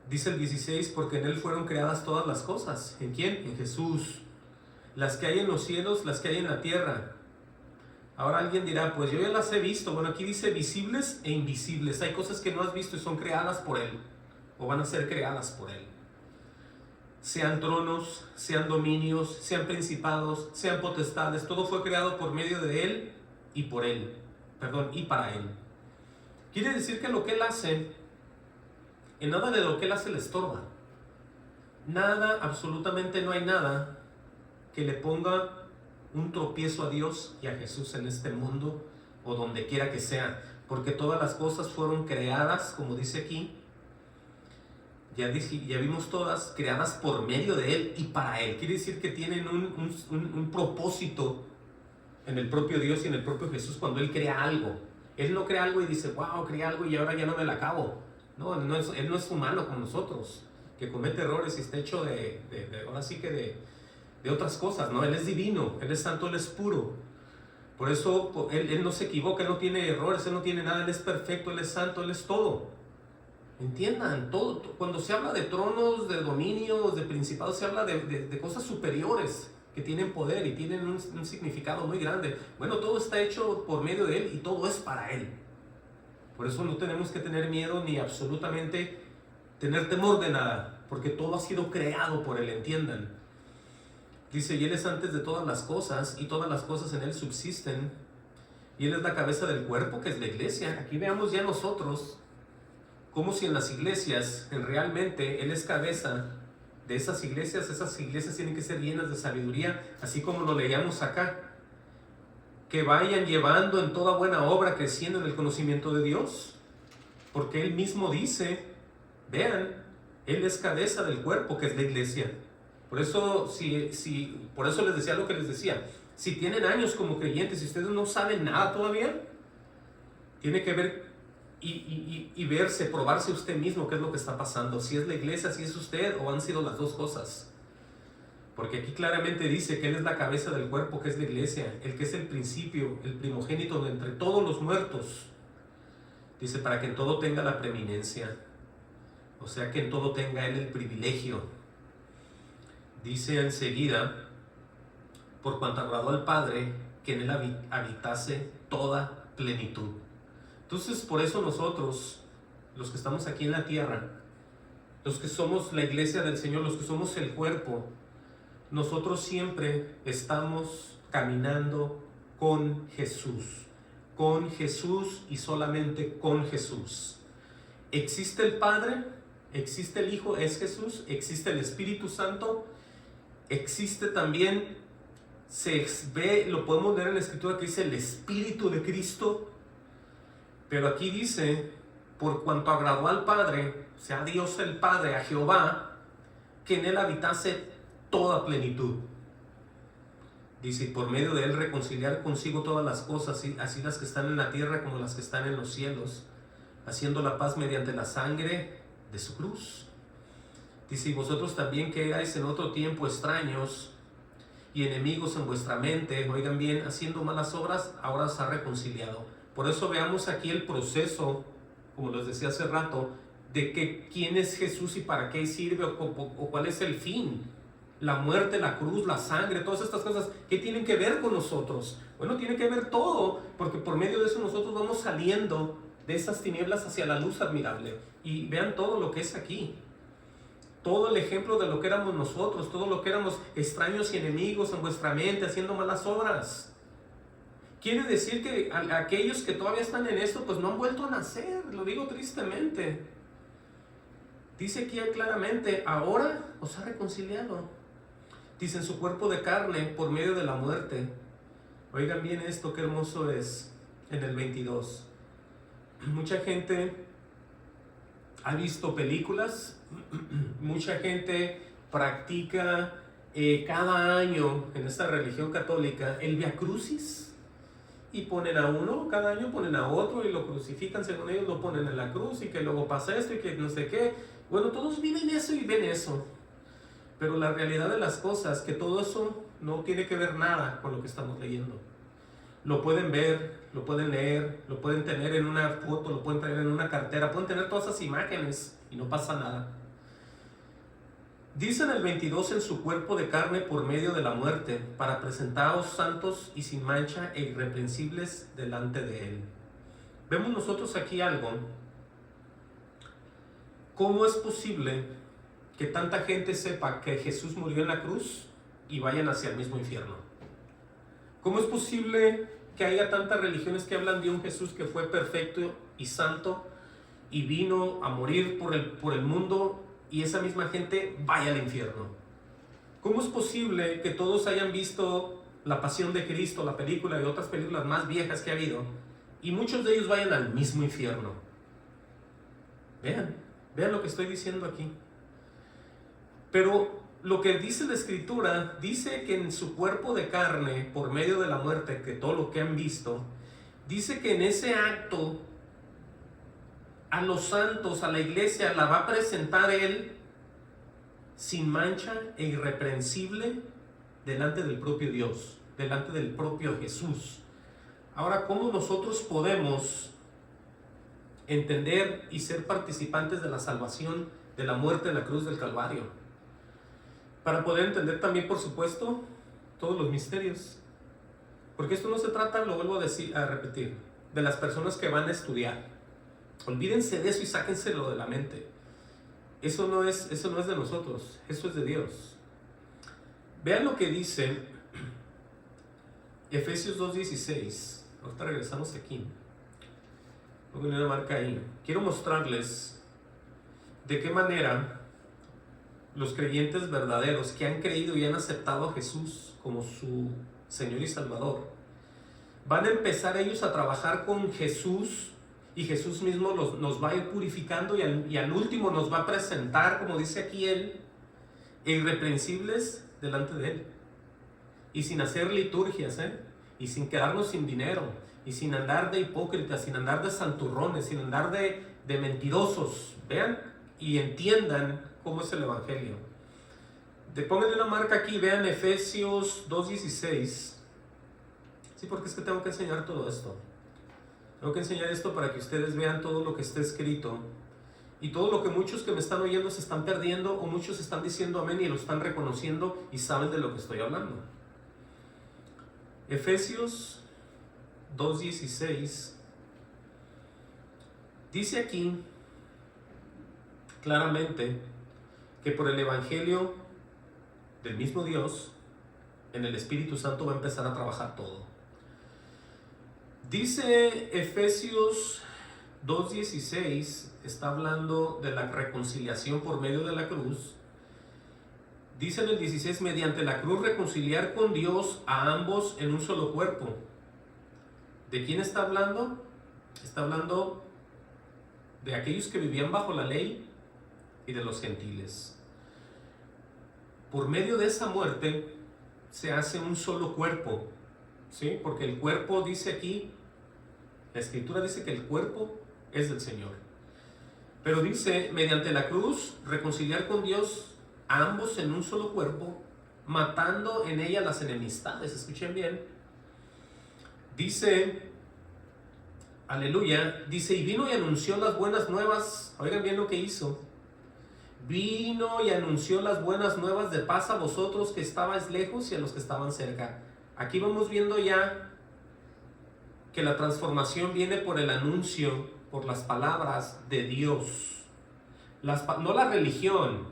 Dice el 16, porque en Él fueron creadas todas las cosas. ¿En quién? En Jesús. Las que hay en los cielos, las que hay en la tierra. Ahora alguien dirá, pues yo ya las he visto. Bueno, aquí dice visibles e invisibles. Hay cosas que no has visto y son creadas por Él, o van a ser creadas por Él. Sean tronos, sean dominios, sean principados, sean potestades. Todo fue creado por medio de Él y por Él. Perdón, y para Él. Quiere decir que lo que Él hace, en nada de lo que Él hace le estorba. Nada, absolutamente no hay nada que le ponga un tropiezo a Dios y a Jesús en este mundo o donde quiera que sea, porque todas las cosas fueron creadas, como dice aquí, ya vimos todas, creadas por medio de Él y para Él. Quiere decir que tienen un propósito en el propio Dios y en el propio Jesús cuando Él crea algo. Él no crea algo y dice, wow, creé algo y ahora ya no me la acabo. No, Él no es humano como nosotros, que comete errores y está hecho ahora sí que de otras cosas, ¿no? Él es divino, Él es santo, Él es puro. Por eso él no se equivoca, Él no tiene errores, Él no tiene nada, Él es perfecto, Él es santo, Él es todo. Entiendan, todo. Cuando se habla de tronos, de dominios, de principados, se habla de cosas superiores que tienen poder y tienen un significado muy grande. Bueno, todo está hecho por medio de Él y todo es para Él. Por eso no tenemos que tener miedo ni absolutamente tener temor de nada, porque todo ha sido creado por Él, entiendan. Dice, y Él es antes de todas las cosas, y todas las cosas en Él subsisten, y Él es la cabeza del cuerpo, que es la iglesia. Aquí veamos ya nosotros, como si en las iglesias, realmente Él es cabeza de esas iglesias tienen que ser llenas de sabiduría, así como lo leíamos acá, que vayan llevando en toda buena obra, creciendo en el conocimiento de Dios, porque Él mismo dice, vean, Él es cabeza del cuerpo, que es la iglesia. Por eso, por eso les decía lo que les decía. Si tienen años como creyentes y ustedes no saben nada todavía, tiene que ver y verse, probarse usted mismo qué es lo que está pasando. Si es la iglesia, si es usted, o han sido las dos cosas. Porque aquí claramente dice que Él es la cabeza del cuerpo, que es la iglesia, el que es el principio, el primogénito de entre todos los muertos. Dice, para que en todo tenga la preeminencia. O sea, que en todo tenga Él el privilegio. Dice enseguida, por cuanto agradó al Padre, que en Él habitase toda plenitud. Entonces, por eso nosotros, los que estamos aquí en la tierra, los que somos la iglesia del Señor, los que somos el cuerpo, nosotros siempre estamos caminando con Jesús y solamente con Jesús. Existe el Padre, existe el Hijo, es Jesús, existe el Espíritu Santo, existe también se ve, lo podemos ver en la escritura que dice el Espíritu de Cristo, pero aquí dice, por cuanto agradó al Padre, o sea, a Dios el Padre, a Jehová, que en él habitase toda plenitud. Dice, y por medio de él reconciliar consigo todas las cosas, así las que están en la tierra como las que están en los cielos, haciendo la paz mediante la sangre de su cruz. Dice, y vosotros también que erais en otro tiempo extraños y enemigos en vuestra mente, oigan bien, haciendo malas obras, ahora os ha reconciliado. Por eso veamos aquí el proceso, como les decía hace rato, de que quién es Jesús y para qué sirve o cuál es el fin. La muerte, la cruz, la sangre, todas estas cosas, ¿qué tienen que ver con nosotros? Bueno, tiene que ver todo, porque por medio de eso nosotros vamos saliendo de esas tinieblas hacia la luz admirable. Y vean todo lo que es aquí. Todo el ejemplo de lo que éramos nosotros, todo lo que éramos extraños y enemigos en vuestra mente, haciendo malas obras. Quiere decir que aquellos que todavía están en esto, pues no han vuelto a nacer, lo digo tristemente. Dice aquí claramente, ahora os ha reconciliado. Dice, en su cuerpo de carne, por medio de la muerte. Oigan bien esto, qué hermoso es, en el 22. Mucha gente ha visto películas, mucha gente practica cada año en esta religión católica el Via Crucis, y ponen a uno, cada año ponen a otro y lo crucifican, según ellos lo ponen en la cruz, y que luego pasa esto y que no sé qué. Bueno, todos viven eso y ven eso, pero la realidad de las cosas, que todo eso no tiene que ver nada con lo que estamos leyendo. Lo pueden ver, lo pueden leer, lo pueden tener en una foto, lo pueden tener en una cartera, pueden tener todas esas imágenes y no pasa nada. Dice en el 22, en su cuerpo de carne por medio de la muerte, para presentaros santos y sin mancha e irreprensibles delante de él. Vemos nosotros aquí algo. ¿Cómo es posible que tanta gente sepa que Jesús murió en la cruz y vayan hacia el mismo infierno? ¿Cómo es posible que haya tantas religiones que hablan de un Jesús que fue perfecto y santo y vino a morir por el mundo, y esa misma gente vaya al infierno? ¿Cómo es posible que todos hayan visto La Pasión de Cristo, la película y otras películas más viejas que ha habido, y muchos de ellos vayan al mismo infierno? Vean lo que estoy diciendo aquí. Pero lo que dice la Escritura, dice que en su cuerpo de carne, por medio de la muerte, que todo lo que han visto, dice que en ese acto a los santos, a la iglesia, la va a presentar él sin mancha e irreprensible delante del propio Dios, delante del propio Jesús. Ahora, ¿cómo nosotros podemos entender y ser participantes de la salvación, de la muerte en la cruz del Calvario? Para poder entender también, por supuesto, todos los misterios. Porque esto no se trata, lo vuelvo a repetir, de las personas que van a estudiar. Olvídense de eso y sáquenselo de la mente. Eso no es de nosotros, eso es de Dios. Vean lo que dice Efesios 2:16. Ahorita regresamos aquí. Pongo una marca ahí. Quiero mostrarles de qué manera los creyentes verdaderos que han creído y han aceptado a Jesús como su Señor y Salvador, van a empezar ellos a trabajar con Jesús, y Jesús mismo nos va a ir purificando, y al último nos va a presentar, como dice aquí él, irreprensibles delante de él, y sin hacer liturgias, y sin quedarnos sin dinero, y sin andar de hipócritas, sin andar de santurrones, sin andar de mentirosos. Vean y entiendan cómo es el Evangelio. Pónganle una marca aquí, vean Efesios 2:16. Sí, porque es que tengo que enseñar todo esto. Tengo que enseñar esto para que ustedes vean todo lo que está escrito, y todo lo que muchos que me están oyendo se están perdiendo, o muchos están diciendo amén y lo están reconociendo y saben de lo que estoy hablando. Efesios 2:16 dice aquí claramente que por el Evangelio del mismo Dios, en el Espíritu Santo va a empezar a trabajar todo. Dice Efesios 2:16, está hablando de la reconciliación por medio de la cruz. Dice en el 16, mediante la cruz reconciliar con Dios a ambos en un solo cuerpo. ¿De quién está hablando? Está hablando de aquellos que vivían bajo la ley y de los gentiles. Por medio de esa muerte se hace un solo cuerpo, ¿sí? Porque el cuerpo, dice aquí, la Escritura dice que el cuerpo es del Señor. Pero dice, mediante la cruz, reconciliar con Dios a ambos en un solo cuerpo, matando en ella las enemistades. Escuchen bien. Dice, aleluya, dice, y vino y anunció las buenas nuevas. Oigan bien lo que hizo. Vino y anunció las buenas nuevas de paz a vosotros que estabais lejos y a los que estaban cerca. Aquí vamos viendo ya que la transformación viene por el anuncio, por las palabras de Dios. No la religión,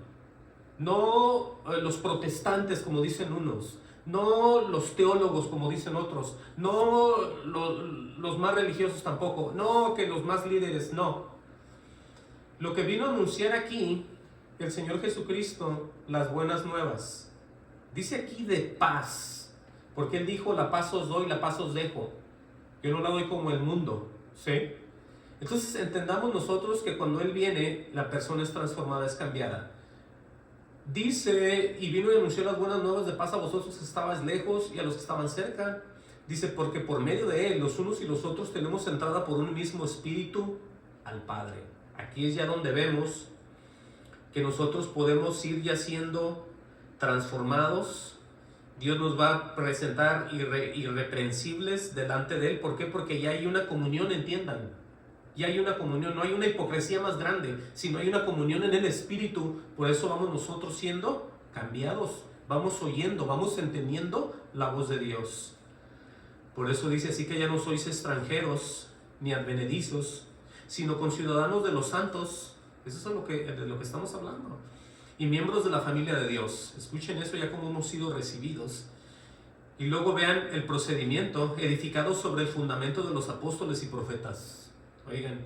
no los protestantes como dicen unos, no los teólogos como dicen otros, no los más religiosos tampoco, no que los más líderes, no. Lo que vino a anunciar aquí el Señor Jesucristo, las buenas nuevas. Dice aquí de paz, porque Él dijo, la paz os doy, la paz os dejo. Yo no la doy como el mundo, ¿sí? Entonces entendamos nosotros que cuando Él viene, la persona es transformada, es cambiada. Dice, y vino y anunció las buenas nuevas de paz a vosotros que estabais lejos y a los que estaban cerca. Dice, porque por medio de Él, los unos y los otros tenemos entrada por un mismo espíritu al Padre. Aquí es ya donde vemos que nosotros podemos ir ya siendo transformados. Dios nos va a presentar irreprensibles delante de Él. ¿Por qué? Porque ya hay una comunión, entiendan. Ya hay una comunión, no hay una hipocresía más grande, sino hay una comunión en el Espíritu. Por eso vamos nosotros siendo cambiados. Vamos oyendo, vamos entendiendo la voz de Dios. Por eso dice así que ya no sois extranjeros ni advenedizos, sino conciudadanos de los santos. Eso es de lo que estamos hablando. Y miembros de la familia de Dios. Escuchen eso ya como hemos sido recibidos. Y luego vean el procedimiento, edificado sobre el fundamento de los apóstoles y profetas. Oigan,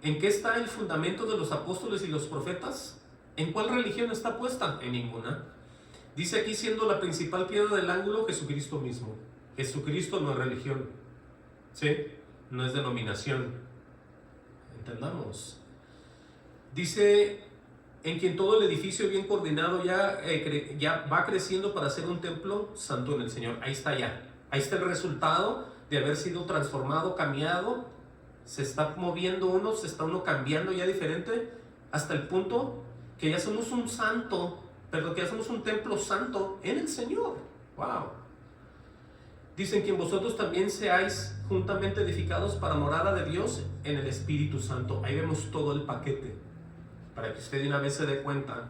¿en qué está el fundamento de los apóstoles y los profetas? ¿En cuál religión está puesta? En ninguna. Dice aquí, siendo la principal piedra del ángulo, Jesucristo mismo. Jesucristo no es religión, ¿sí? No es denominación. Entendamos. Dice, en quien todo el edificio bien coordinado ya va creciendo para ser un templo santo en el Señor. Ahí está ya. Ahí está el resultado de haber sido transformado, cambiado. Se está moviendo uno, se está uno cambiando ya diferente, hasta el punto que ya somos un santo, perdón, que ya somos un templo santo en el Señor. ¡Wow! Dicen que vosotros también seáis juntamente edificados para morada de Dios en el Espíritu Santo. Ahí vemos todo el paquete, para que usted de una vez se dé cuenta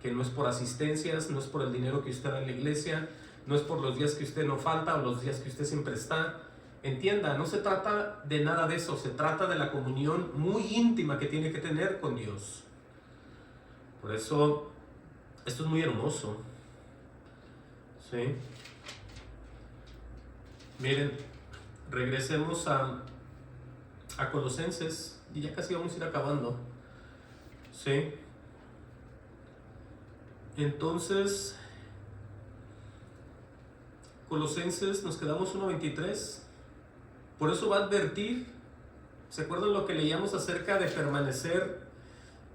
que no es por asistencias, no es por el dinero que usted da en la iglesia, no es por los días que usted no falta o los días que usted siempre está. Entienda, no se trata de nada de eso, se trata de la comunión muy íntima que tiene que tener con Dios. Por eso, esto es muy hermoso. ¿Sí? Miren, regresemos a Colosenses, y ya casi vamos a ir acabando. ¿Sí? Entonces, Colosenses, nos quedamos 1:23. Por eso va a advertir, ¿se acuerdan lo que leíamos acerca de permanecer,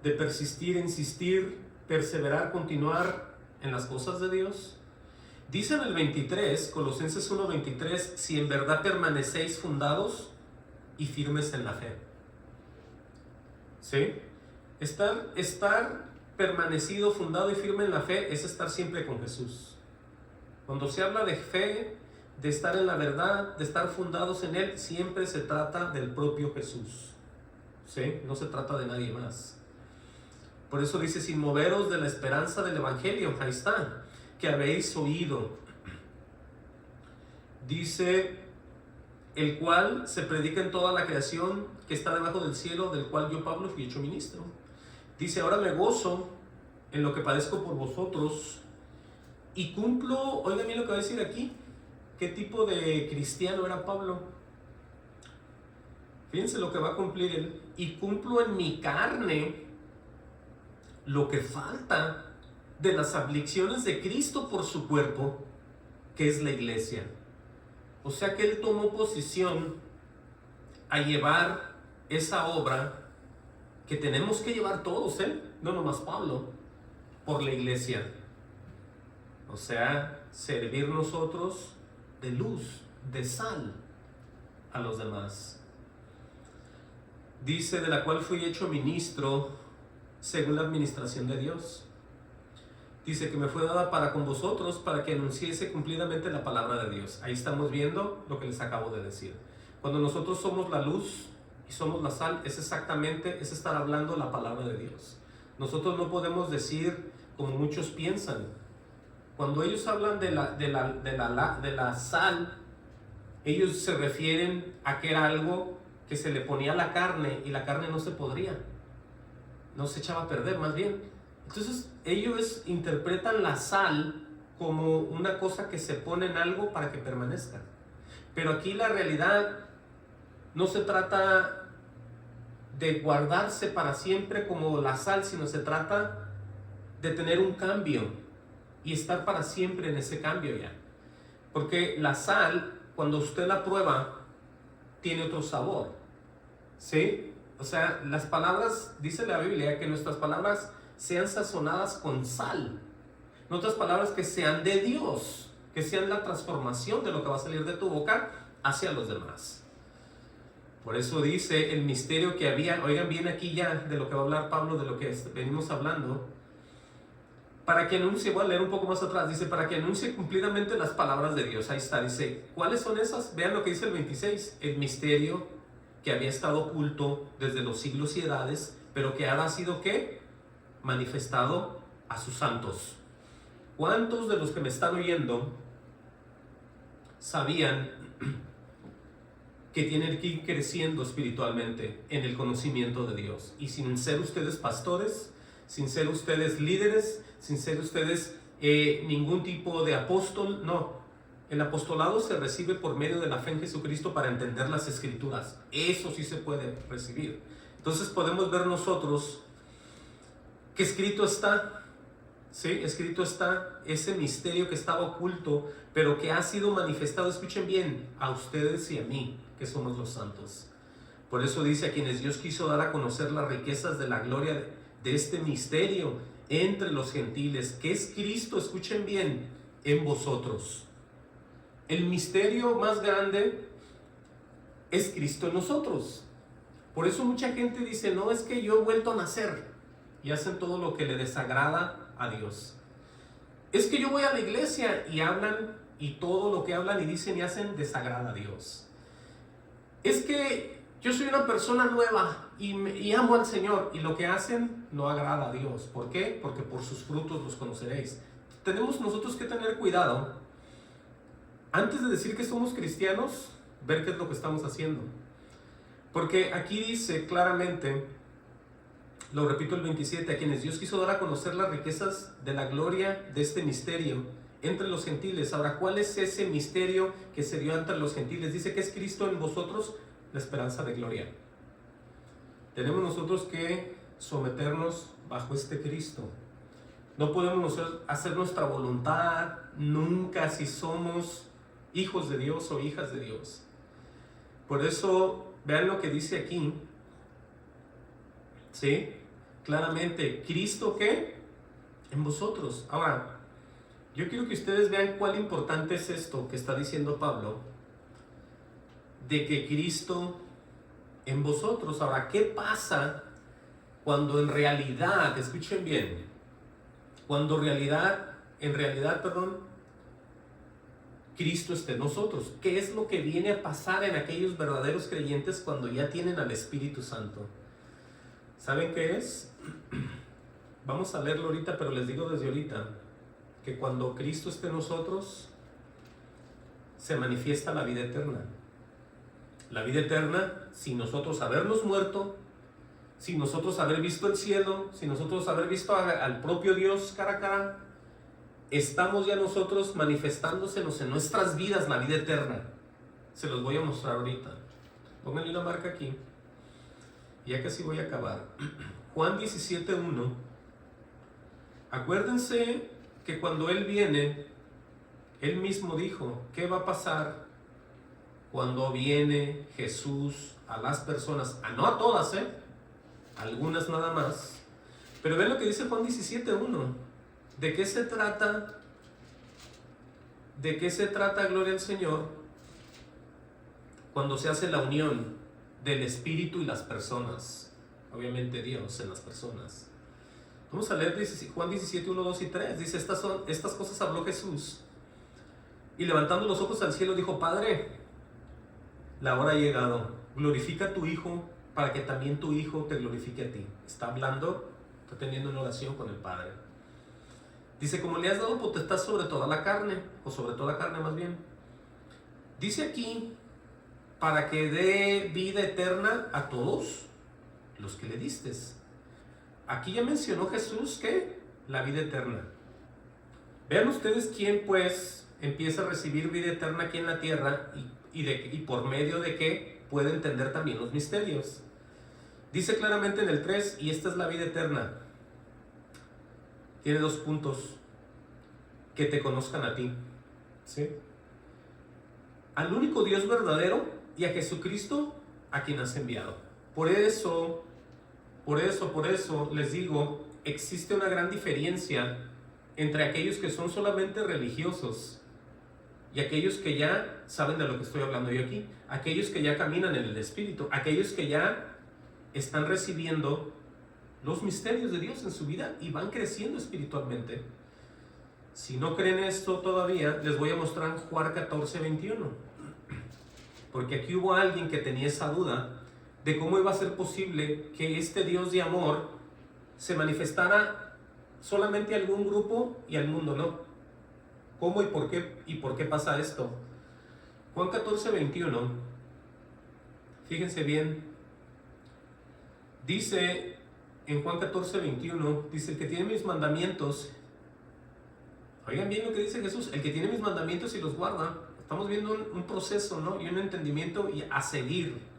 de persistir, insistir, perseverar, continuar en las cosas de Dios? Dice en el 23, Colosenses 1:23, si en verdad permanecéis fundados y firmes en la fe. ¿Sí? Estar permanecido, fundado y firme en la fe es estar siempre con Jesús. Cuando se habla de fe, de estar en la verdad, de estar fundados en Él, siempre se trata del propio Jesús. ¿Sí? No se trata de nadie más. Por eso dice, sin moveros de la esperanza del Evangelio, ahí está, que habéis oído. Dice, el cual se predica en toda la creación que está debajo del cielo, del cual yo, Pablo, fui hecho ministro. Dice, ahora me gozo en lo que padezco por vosotros y cumplo, oigan bien lo que va a decir aquí, ¿qué tipo de cristiano era Pablo? Fíjense lo que va a cumplir él. Y cumplo en mi carne lo que falta de las aflicciones de Cristo por su cuerpo, que es la iglesia. O sea que Él tomó posición a llevar esa obra que tenemos que llevar todos, no nomás Pablo, por la iglesia. O sea, servir nosotros de luz, de sal a los demás. Dice, de la cual fui hecho ministro según la administración de Dios. Dice que me fue dada para con vosotros, para que anunciese cumplidamente la palabra de Dios. Ahí estamos viendo lo que les acabo de decir. Cuando nosotros somos la luz y somos la sal, es estar hablando la palabra de Dios. Nosotros no podemos decir como muchos piensan. Cuando ellos hablan de la sal, ellos se refieren a que era algo que se le ponía a la carne y la carne no se podría, no se echaba a perder, más bien. Entonces ellos interpretan la sal como una cosa que se pone en algo para que permanezca. Pero aquí la realidad no se trata de guardarse para siempre como la sal, sino se trata de tener un cambio y estar para siempre en ese cambio ya. Porque la sal, cuando usted la prueba, tiene otro sabor, ¿sí? O sea, las palabras, dice la Biblia, que nuestras palabras sean sazonadas con sal. En otras palabras, que sean de Dios, que sean la transformación de lo que va a salir de tu boca hacia los demás. Por eso dice el misterio que había, oigan bien aquí ya de lo que va a hablar Pablo, de lo que venimos hablando, para que anuncie, voy a leer un poco más atrás, dice, para que anuncie cumplidamente las palabras de Dios. Ahí está, dice, ¿cuáles son esas? Vean lo que dice el 26, el misterio que había estado oculto desde los siglos y edades, pero que ahora ha sido, ¿qué? Manifestado a sus santos. ¿Cuántos de los que me están oyendo sabían que tienen que ir creciendo espiritualmente en el conocimiento de Dios? Y sin ser ustedes pastores, sin ser ustedes líderes, sin ser ustedes ningún tipo de apóstol, no. El apostolado se recibe por medio de la fe en Jesucristo para entender las Escrituras. Eso sí se puede recibir. Entonces podemos ver nosotros que escrito está, ¿sí? Escrito está ese misterio que estaba oculto, pero que ha sido manifestado, escuchen bien, a ustedes y a mí, que somos los santos. Por eso dice, a quienes Dios quiso dar a conocer las riquezas de la gloria de este misterio entre los gentiles, que es Cristo, escuchen bien, en vosotros. El misterio más grande es Cristo en nosotros. Por eso mucha gente dice, no, es que yo he vuelto a nacer, y hacen todo lo que le desagrada a Dios. Es que yo voy a la iglesia y hablan, y todo lo que hablan y dicen y hacen desagrada a Dios. Es que yo soy una persona nueva y amo al Señor, y lo que hacen no agrada a Dios. ¿Por qué? Porque por sus frutos los conoceréis. Tenemos nosotros que tener cuidado, antes de decir que somos cristianos, ver qué es lo que estamos haciendo. Porque aquí dice claramente, lo repito el 27, a quienes Dios quiso dar a conocer las riquezas de la gloria de este misterio entre los gentiles. Ahora, ¿cuál es ese misterio que se dio entre los gentiles? Dice que es Cristo en vosotros, la esperanza de gloria. Tenemos nosotros que someternos bajo este Cristo. No podemos nosotros hacer nuestra voluntad nunca si somos hijos de Dios o hijas de Dios. Por eso, vean lo que dice aquí, ¿sí? Claramente, ¿Cristo qué? En vosotros. Ahora, yo quiero que ustedes vean cuál importante es esto que está diciendo Pablo, de que Cristo en vosotros. Ahora, ¿qué pasa cuando en realidad, escuchen bien, cuando en realidad, Cristo esté en nosotros? ¿Qué es lo que viene a pasar en aquellos verdaderos creyentes cuando ya tienen al Espíritu Santo? ¿Saben qué es? Vamos a leerlo ahorita, pero les digo desde ahorita que cuando Cristo esté en nosotros, se manifiesta la vida eterna. La vida eterna, sin nosotros habernos muerto, sin nosotros haber visto el cielo, sin nosotros haber visto al propio Dios cara a cara, estamos ya nosotros manifestándosenos en nuestras vidas la vida eterna. Se los voy a mostrar ahorita. Pónganle una marca aquí. Ya casi voy a acabar. Juan 17:1. Acuérdense que cuando Él viene, Él mismo dijo, ¿qué va a pasar cuando viene Jesús a las personas? No a todas, algunas nada más. Pero ven lo que dice Juan 17:1. ¿De qué se trata? ¿De qué se trata, gloria al Señor, cuando se hace la unión del Espíritu y las personas? Obviamente Dios en las personas. Vamos a leer Juan 17:1, 2 y 3. Dice, estas cosas habló Jesús. Y levantando los ojos al cielo dijo, Padre, la hora ha llegado. Glorifica a tu Hijo para que también tu Hijo te glorifique a ti. Está hablando, está teniendo una oración con el Padre. Dice, como le has dado potestad sobre toda la carne, o sobre toda carne más bien. Dice aquí, para que dé vida eterna a todos los que le distes. Aquí ya mencionó Jesús que la vida eterna. Vean ustedes quién pues empieza a recibir vida eterna aquí en la tierra y por medio de qué puede entender también los misterios. Dice claramente en el 3, y esta es la vida eterna. Tiene 2 puntos. Que te conozcan a ti. ¿Sí? Al único Dios verdadero y a Jesucristo a quien has enviado. Por eso les digo, existe una gran diferencia entre aquellos que son solamente religiosos y aquellos que ya saben de lo que estoy hablando yo aquí, aquellos que ya caminan en el Espíritu, aquellos que ya están recibiendo los misterios de Dios en su vida y van creciendo espiritualmente. Si no creen esto todavía, les voy a mostrar Juan 14:21, porque aquí hubo alguien que tenía esa duda de cómo iba a ser posible que este Dios de amor se manifestara solamente a algún grupo y al mundo no. ¿Cómo y por qué pasa esto? Juan 14:21, fíjense bien, dice en Juan 14:21, dice, el que tiene mis mandamientos, oigan bien lo que dice Jesús, el que tiene mis mandamientos y los guarda. Estamos viendo un proceso, ¿no? Y un entendimiento a seguir.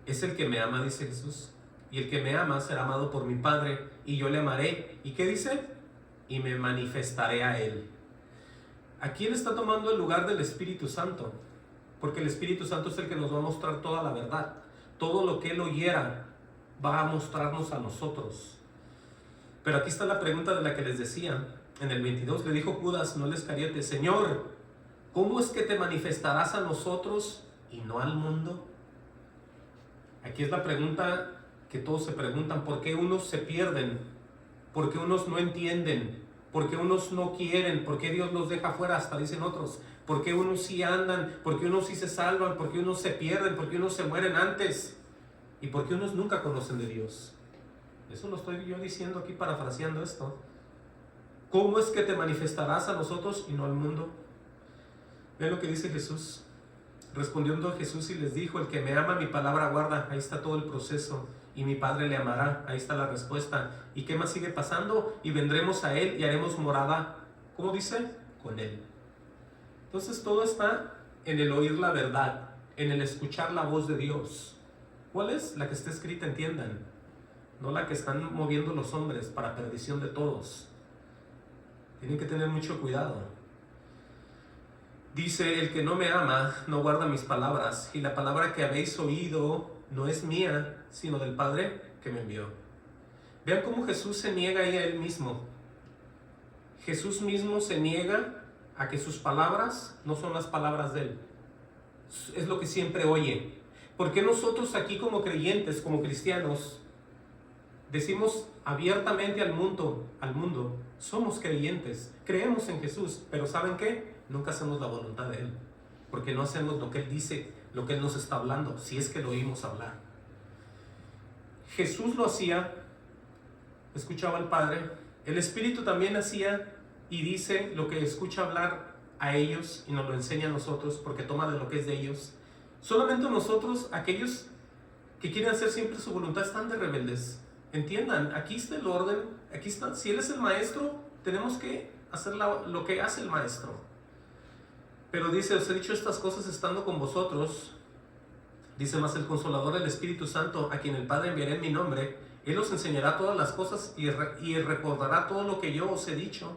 Es el que me ama, dice Jesús. Y el que me ama será amado por mi Padre, y yo le amaré. ¿Y qué dice? Y me manifestaré a Él. Aquí Él está tomando el lugar del Espíritu Santo, porque el Espíritu Santo es el que nos va a mostrar toda la verdad. Todo lo que Él oyera va a mostrarnos a nosotros. Pero aquí está la pregunta de la que les decía. En el 22 le dijo Judas, no el Iscariote, Señor, ¿cómo es que te manifestarás a nosotros y no al mundo? Aquí es la pregunta que todos se preguntan, ¿por qué unos se pierden? ¿Por qué unos no entienden? ¿Por qué unos no quieren? ¿Por qué Dios los deja fuera? Hasta dicen otros. ¿Por qué unos sí andan? ¿Por qué unos sí se salvan? ¿Por qué unos se pierden? ¿Por qué unos se mueren antes? ¿Y por qué unos nunca conocen de Dios? Eso lo estoy yo diciendo aquí, parafraseando esto. ¿Cómo es que te manifestarás a nosotros y no al mundo? Vean lo que dice Jesús. Respondiendo Jesús y les dijo, el que me ama mi palabra guarda. Ahí está todo el proceso. Y mi Padre le amará. Ahí está la respuesta. ¿Y qué más sigue pasando? Y vendremos a Él y haremos morada. ¿Cómo dice? Con Él. Entonces todo está en el oír la verdad, en el escuchar la voz de Dios. ¿Cuál es? La que está escrita, entiendan. No la que están moviendo los hombres para perdición de todos. Tienen que tener mucho cuidado. Dice, el que no me ama no guarda mis palabras, y la palabra que habéis oído no es mía, sino del Padre que me envió. Vean cómo Jesús se niega ahí a Él mismo. Jesús mismo se niega a que sus palabras no son las palabras de Él. Es lo que siempre oye. ¿Por qué nosotros aquí como creyentes, como cristianos, decimos abiertamente al mundo, somos creyentes, creemos en Jesús, pero ¿saben qué? Nunca hacemos la voluntad de Él, porque no hacemos lo que Él dice, lo que Él nos está hablando, si es que lo oímos hablar. Jesús lo hacía, escuchaba al Padre, el Espíritu también hacía y dice lo que escucha hablar a ellos y nos lo enseña a nosotros, porque toma de lo que es de ellos. Solamente nosotros, aquellos que quieren hacer siempre su voluntad, están de rebeldes. Entiendan, aquí está el orden, aquí está, si Él es el maestro, tenemos que hacer lo que hace el maestro. Pero dice, os he dicho estas cosas estando con vosotros, dice más el Consolador, el Espíritu Santo, a quien el Padre enviará en mi nombre, Él os enseñará todas las cosas y recordará todo lo que yo os he dicho.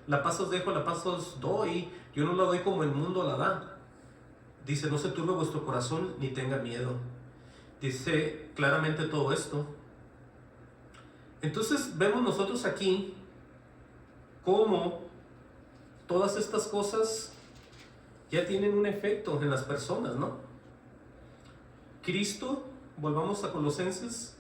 La paz os dejo, la paz os doy. Yo no la doy como el mundo la da. Dice, no se turbe vuestro corazón ni tenga miedo. Dice claramente todo esto. Entonces vemos nosotros aquí cómo todas estas cosas ya tienen un efecto en las personas, ¿no? Cristo, volvamos a Colosenses,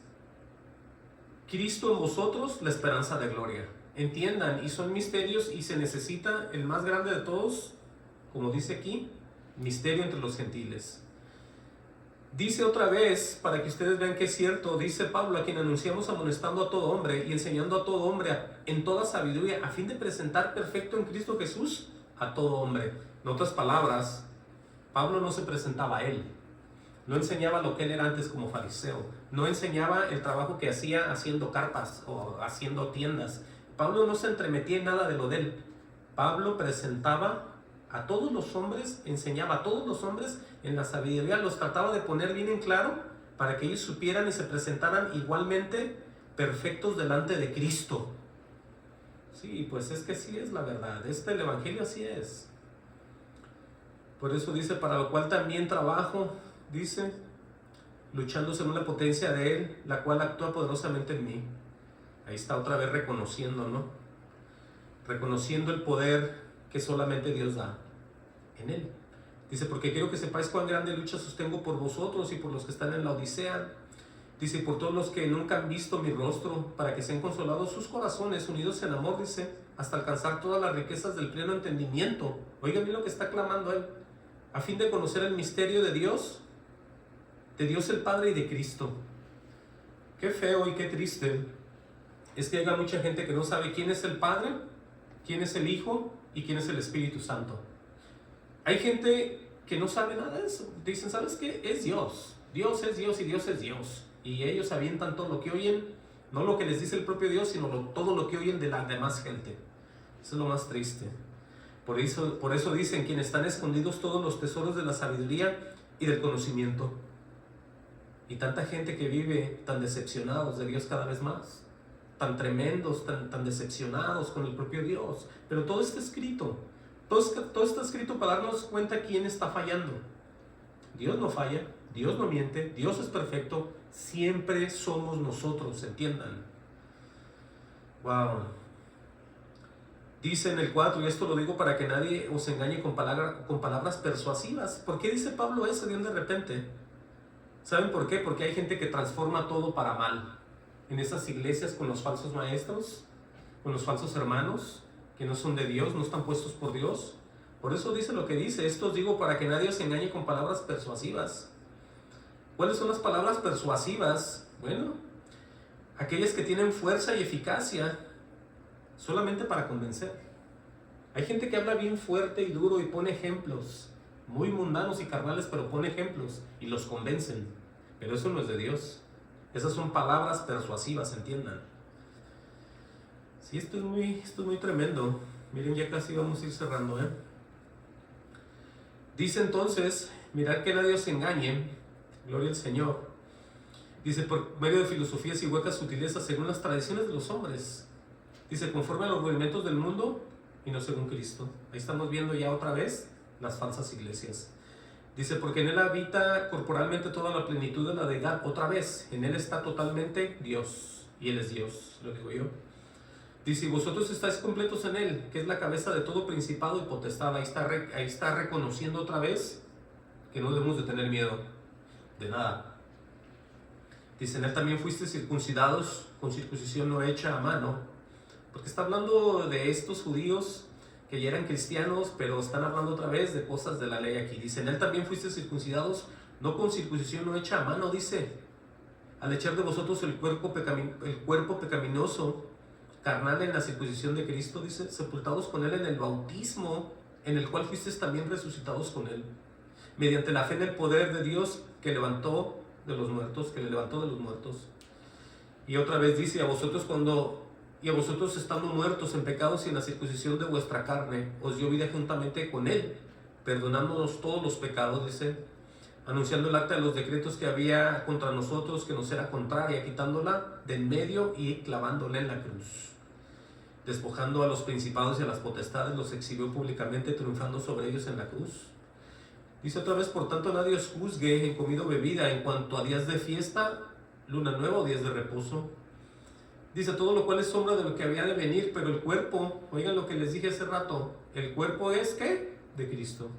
Cristo en vosotros, la esperanza de gloria. Entiendan, y son misterios y se necesita el más grande de todos, como dice aquí, misterio entre los gentiles. Dice otra vez, para que ustedes vean que es cierto, dice Pablo, a quien anunciamos amonestando a todo hombre y enseñando a todo hombre en toda sabiduría, a fin de presentar perfecto en Cristo Jesús a todo hombre. En otras palabras, Pablo no se presentaba a él, no enseñaba lo que él era antes como fariseo, no enseñaba el trabajo que hacía haciendo carpas o haciendo tiendas. Pablo no se entremetía en nada de lo de él. Pablo presentaba a todos los hombres, enseñaba a todos los hombres en la sabiduría, los trataba de poner bien en claro para que ellos supieran y se presentaran igualmente perfectos delante de Cristo. Sí, pues es que sí es la verdad, el evangelio así es. Por eso dice, para lo cual también trabajo, dice, luchando según la potencia de Él, la cual actúa poderosamente en mí. Ahí está otra vez reconociendo, ¿no? Reconociendo el poder que solamente Dios da en Él. Dice, porque quiero que sepáis cuán grande lucha sostengo por vosotros y por los que están en la Odisea. Dice, por todos los que nunca han visto mi rostro, para que sean consolados sus corazones, unidos en amor, dice, hasta alcanzar todas las riquezas del pleno entendimiento. Oigan bien lo que está clamando Él. A fin de conocer el misterio de Dios el Padre y de Cristo. Qué feo y qué triste es que haya mucha gente que no sabe quién es el Padre, quién es el Hijo y quién es el Espíritu Santo. Hay gente que no sabe nada de eso. Dicen, ¿sabes qué? Es Dios. Dios es Dios y Dios es Dios. Y ellos avientan todo lo que oyen, no lo que les dice el propio Dios, sino todo lo que oyen de la demás gente. Eso es lo más triste. Por eso dicen, quienes están escondidos todos los tesoros de la sabiduría y del conocimiento. Y tanta gente que vive tan decepcionados de Dios cada vez más, tan tremendos, tan decepcionados con el propio Dios. Pero todo está escrito. Todo está escrito para darnos cuenta quién está fallando. Dios no falla, Dios no miente, Dios es perfecto. Siempre somos nosotros, entiendan. Wow. Dice en el 4, y esto lo digo para que nadie os engañe con palabras persuasivas. ¿Por qué dice Pablo eso de repente? ¿Saben por qué? Porque hay gente que transforma todo para mal. En esas iglesias con los falsos maestros, con los falsos hermanos, que no son de Dios, no están puestos por Dios. Por eso dice lo que dice. Esto os digo para que nadie os engañe con palabras persuasivas. ¿Cuáles son las palabras persuasivas? Bueno, aquellas que tienen fuerza y eficacia solamente para convencer. Hay gente que habla bien fuerte y duro y pone ejemplos, muy mundanos y carnales, pero pone ejemplos y los convencen. Pero eso no es de Dios. Esas son palabras persuasivas, entiendan. Sí, esto es muy tremendo. Miren, ya casi vamos a ir cerrando, Dice entonces, mirad que nadie os engañe, gloria al Señor. Dice, por medio de filosofías y huecas sutilezas según las tradiciones de los hombres. Dice, conforme a los movimientos del mundo y no según Cristo. Ahí estamos viendo ya otra vez las falsas iglesias. Dice, porque en Él habita corporalmente toda la plenitud de la deidad. Otra vez, en Él está totalmente Dios. Y Él es Dios, lo digo yo. Dice, y vosotros estáis completos en Él, que es la cabeza de todo principado y potestad. Ahí está reconociendo otra vez que no debemos de tener miedo de nada. Dice, en Él también fuisteis circuncidados con circuncisión no hecha a mano. Porque está hablando de estos judíos que ya eran cristianos, pero están hablando otra vez de cosas de la ley aquí. Dice, en Él también fuisteis circuncidados, no con circuncisión no hecha a mano, dice, al echar de vosotros el cuerpo pecaminoso, carnal en la circuncisión de Cristo, dice, sepultados con Él en el bautismo, en el cual fuisteis también resucitados con Él, mediante la fe en el poder de Dios que le levantó de los muertos. Y otra vez dice, a vosotros estando muertos en pecados y en la circuncisión de vuestra carne, os dio vida juntamente con Él, perdonándonos todos los pecados, dice, anunciando el acta de los decretos que había contra nosotros, que nos era contraria, quitándola de en medio y clavándola en la cruz. Despojando a los principados y a las potestades, los exhibió públicamente, triunfando sobre ellos en la cruz. Dice otra vez, por tanto nadie os juzgue en comida o bebida, en cuanto a días de fiesta, luna nueva o días de reposo. Dice, todo lo cual es sombra de lo que había de venir, pero el cuerpo, oigan lo que les dije hace rato, el cuerpo es, ¿qué? De Cristo.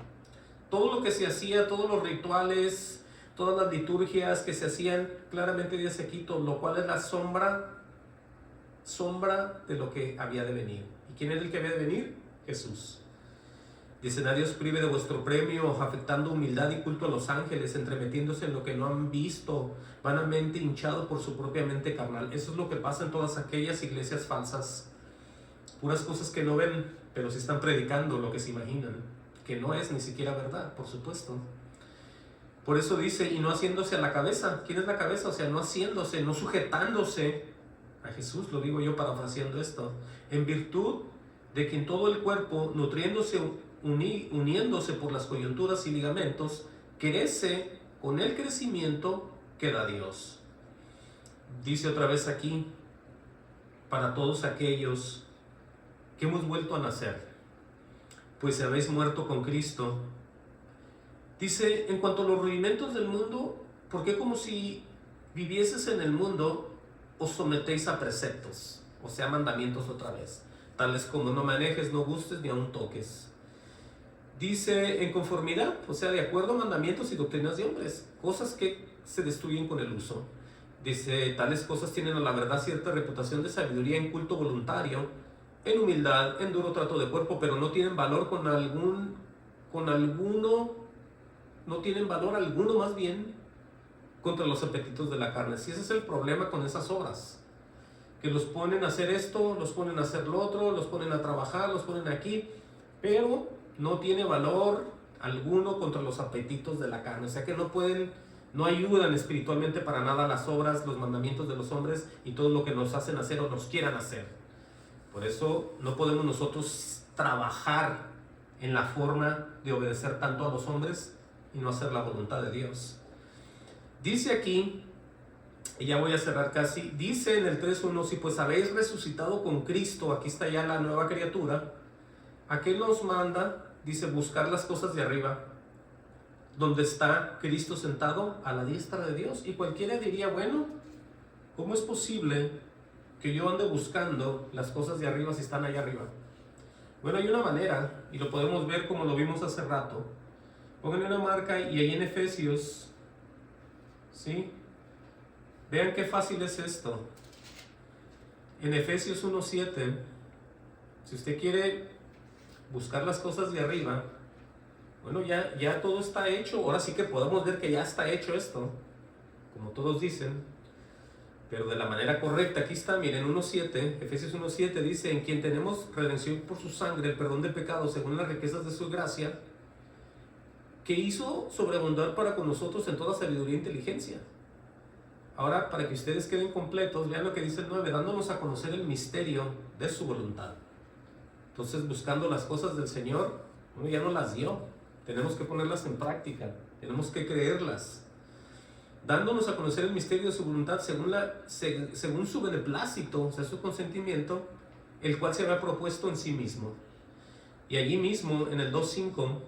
Todo lo que se hacía, todos los rituales, todas las liturgias que se hacían, claramente dice aquí, todo lo cual es la sombra de lo que había de venir. ¿Y quién era el que había de venir? Jesús. Dice, nadie os prive de vuestro premio, afectando humildad y culto a los ángeles, entremetiéndose en lo que no han visto, vanamente hinchado por su propia mente carnal. Eso es lo que pasa en todas aquellas iglesias falsas. Puras cosas que no ven, pero sí están predicando lo que se imaginan, que no es ni siquiera verdad, por supuesto. Por eso dice, y no haciéndose a la cabeza. ¿Quién es la cabeza? O sea, no haciéndose, no sujetándose a Jesús, lo digo yo parafraseando esto, en virtud de que en todo el cuerpo, nutriéndose, uniéndose por las coyunturas y ligamentos, crece con el crecimiento que da Dios. Dice otra vez aquí, para todos aquellos que hemos vuelto a nacer, pues habéis muerto con Cristo. Dice, en cuanto a los rudimentos del mundo, porque como si vivieses en el mundo, os sometéis a preceptos, o sea, mandamientos otra vez, tales como no manejes, no gustes, ni aun toques. Dice, en conformidad, o sea, de acuerdo a mandamientos y doctrinas de hombres, cosas que se destruyen con el uso. Dice, tales cosas tienen a la verdad cierta reputación de sabiduría en culto voluntario, en humildad, en duro trato de cuerpo, pero no tienen valor no tienen valor alguno más bien contra los apetitos de la carne. Si ese es el problema con esas obras, que los ponen a hacer esto, los ponen a hacer lo otro, los ponen a trabajar, los ponen aquí, pero no tiene valor alguno contra los apetitos de la carne. O sea que no ayudan espiritualmente para nada las obras, los mandamientos de los hombres y todo lo que nos hacen hacer o nos quieran hacer. Por eso no podemos nosotros trabajar en la forma de obedecer tanto a los hombres y no hacer la voluntad de Dios. Dice aquí, y ya voy a cerrar casi, dice en el 3.1, si pues habéis resucitado con Cristo, aquí está ya la nueva criatura, ¿a qué nos manda? Dice, buscar las cosas de arriba, donde está Cristo sentado a la diestra de Dios. Y cualquiera diría, bueno, ¿cómo es posible que yo ande buscando las cosas de arriba si están allá arriba? Bueno, hay una manera, y lo podemos ver como lo vimos hace rato. Pónganle una marca y ahí en Efesios, ¿sí? Vean qué fácil es esto. En Efesios 1.7, si usted quiere buscar las cosas de arriba, bueno, ya todo está hecho. Ahora sí que podemos ver que ya está hecho esto, como todos dicen, pero de la manera correcta. Aquí está, miren, 1.7, Efesios 1.7 dice, en quien tenemos redención por su sangre, el perdón de pecados, según las riquezas de su gracia, que hizo sobreabundar para con nosotros en toda sabiduría e inteligencia. Ahora, para que ustedes queden completos, vean lo que dice el 9, dándonos a conocer el misterio de su voluntad. Entonces, buscando las cosas del Señor, bueno, ya nos las dio. Tenemos que ponerlas en práctica, tenemos que creerlas. Dándonos a conocer el misterio de su voluntad según su beneplácito, o sea, su consentimiento, el cual se había propuesto en sí mismo. Y allí mismo, en el 2.5,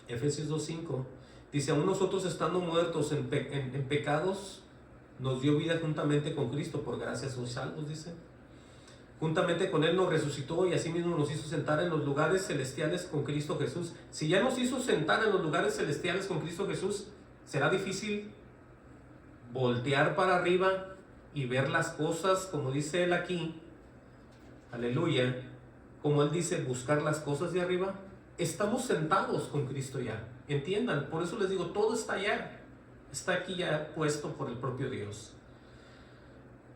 Efesios 2.5, dice, aún nosotros estando muertos en pecados, nos dio vida juntamente con Cristo, por gracia sois salvos, dice. Juntamente con Él nos resucitó y asimismo nos hizo sentar en los lugares celestiales con Cristo Jesús. Si ya nos hizo sentar en los lugares celestiales con Cristo Jesús, será difícil voltear para arriba y ver las cosas, como dice Él aquí, aleluya, como Él dice, buscar las cosas de arriba. Estamos sentados con Cristo ya, entiendan, por eso les digo, todo está allá, está aquí ya puesto por el propio Dios.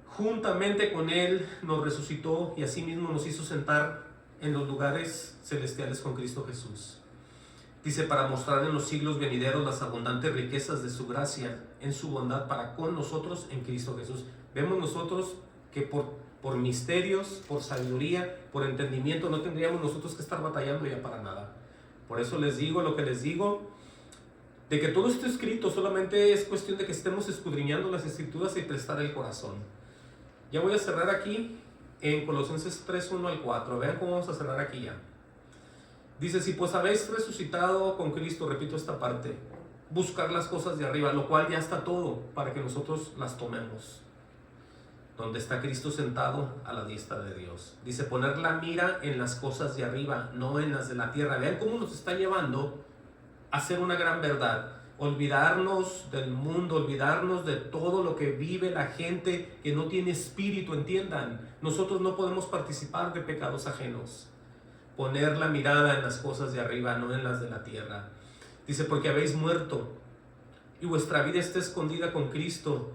Juntamente con Él nos resucitó y asimismo nos hizo sentar en los lugares celestiales con Cristo Jesús. Dice, para mostrar en los siglos venideros las abundantes riquezas de su gracia en su bondad para con nosotros en Cristo Jesús. Vemos nosotros que por misterios, por sabiduría, por entendimiento, no tendríamos nosotros que estar batallando ya para nada. Por eso les digo lo que les digo. de que todo esto escrito solamente es cuestión de que estemos escudriñando las escrituras y prestar el corazón. Ya voy a cerrar aquí en Colosenses 3, 1 al 4. Vean cómo vamos a cerrar aquí ya. Dice, si pues habéis resucitado con Cristo, repito esta parte, buscar las cosas de arriba, lo cual ya está todo para que nosotros las tomemos. Donde está Cristo sentado a la diestra de Dios. Dice, poner la mira en las cosas de arriba, no en las de la tierra. Vean cómo nos está llevando a hacer una gran verdad. Olvidarnos del mundo, olvidarnos de todo lo que vive la gente que no tiene espíritu, entiendan. Nosotros no podemos participar de pecados ajenos. Poner la mirada en las cosas de arriba, no en las de la tierra. Dice, porque habéis muerto y vuestra vida está escondida con Cristo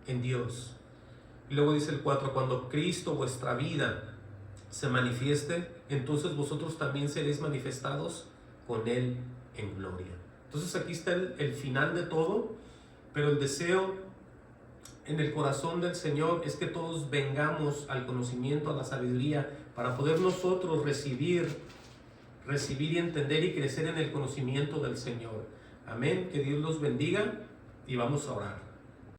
en Dios. Y luego dice el 4, cuando Cristo, vuestra vida, se manifieste, entonces vosotros también seréis manifestados con Él en gloria. Entonces aquí está el final de todo, pero el deseo en el corazón del Señor es que todos vengamos al conocimiento, a la sabiduría, para poder nosotros recibir y entender y crecer en el conocimiento del Señor. Amén, que Dios los bendiga y vamos a orar.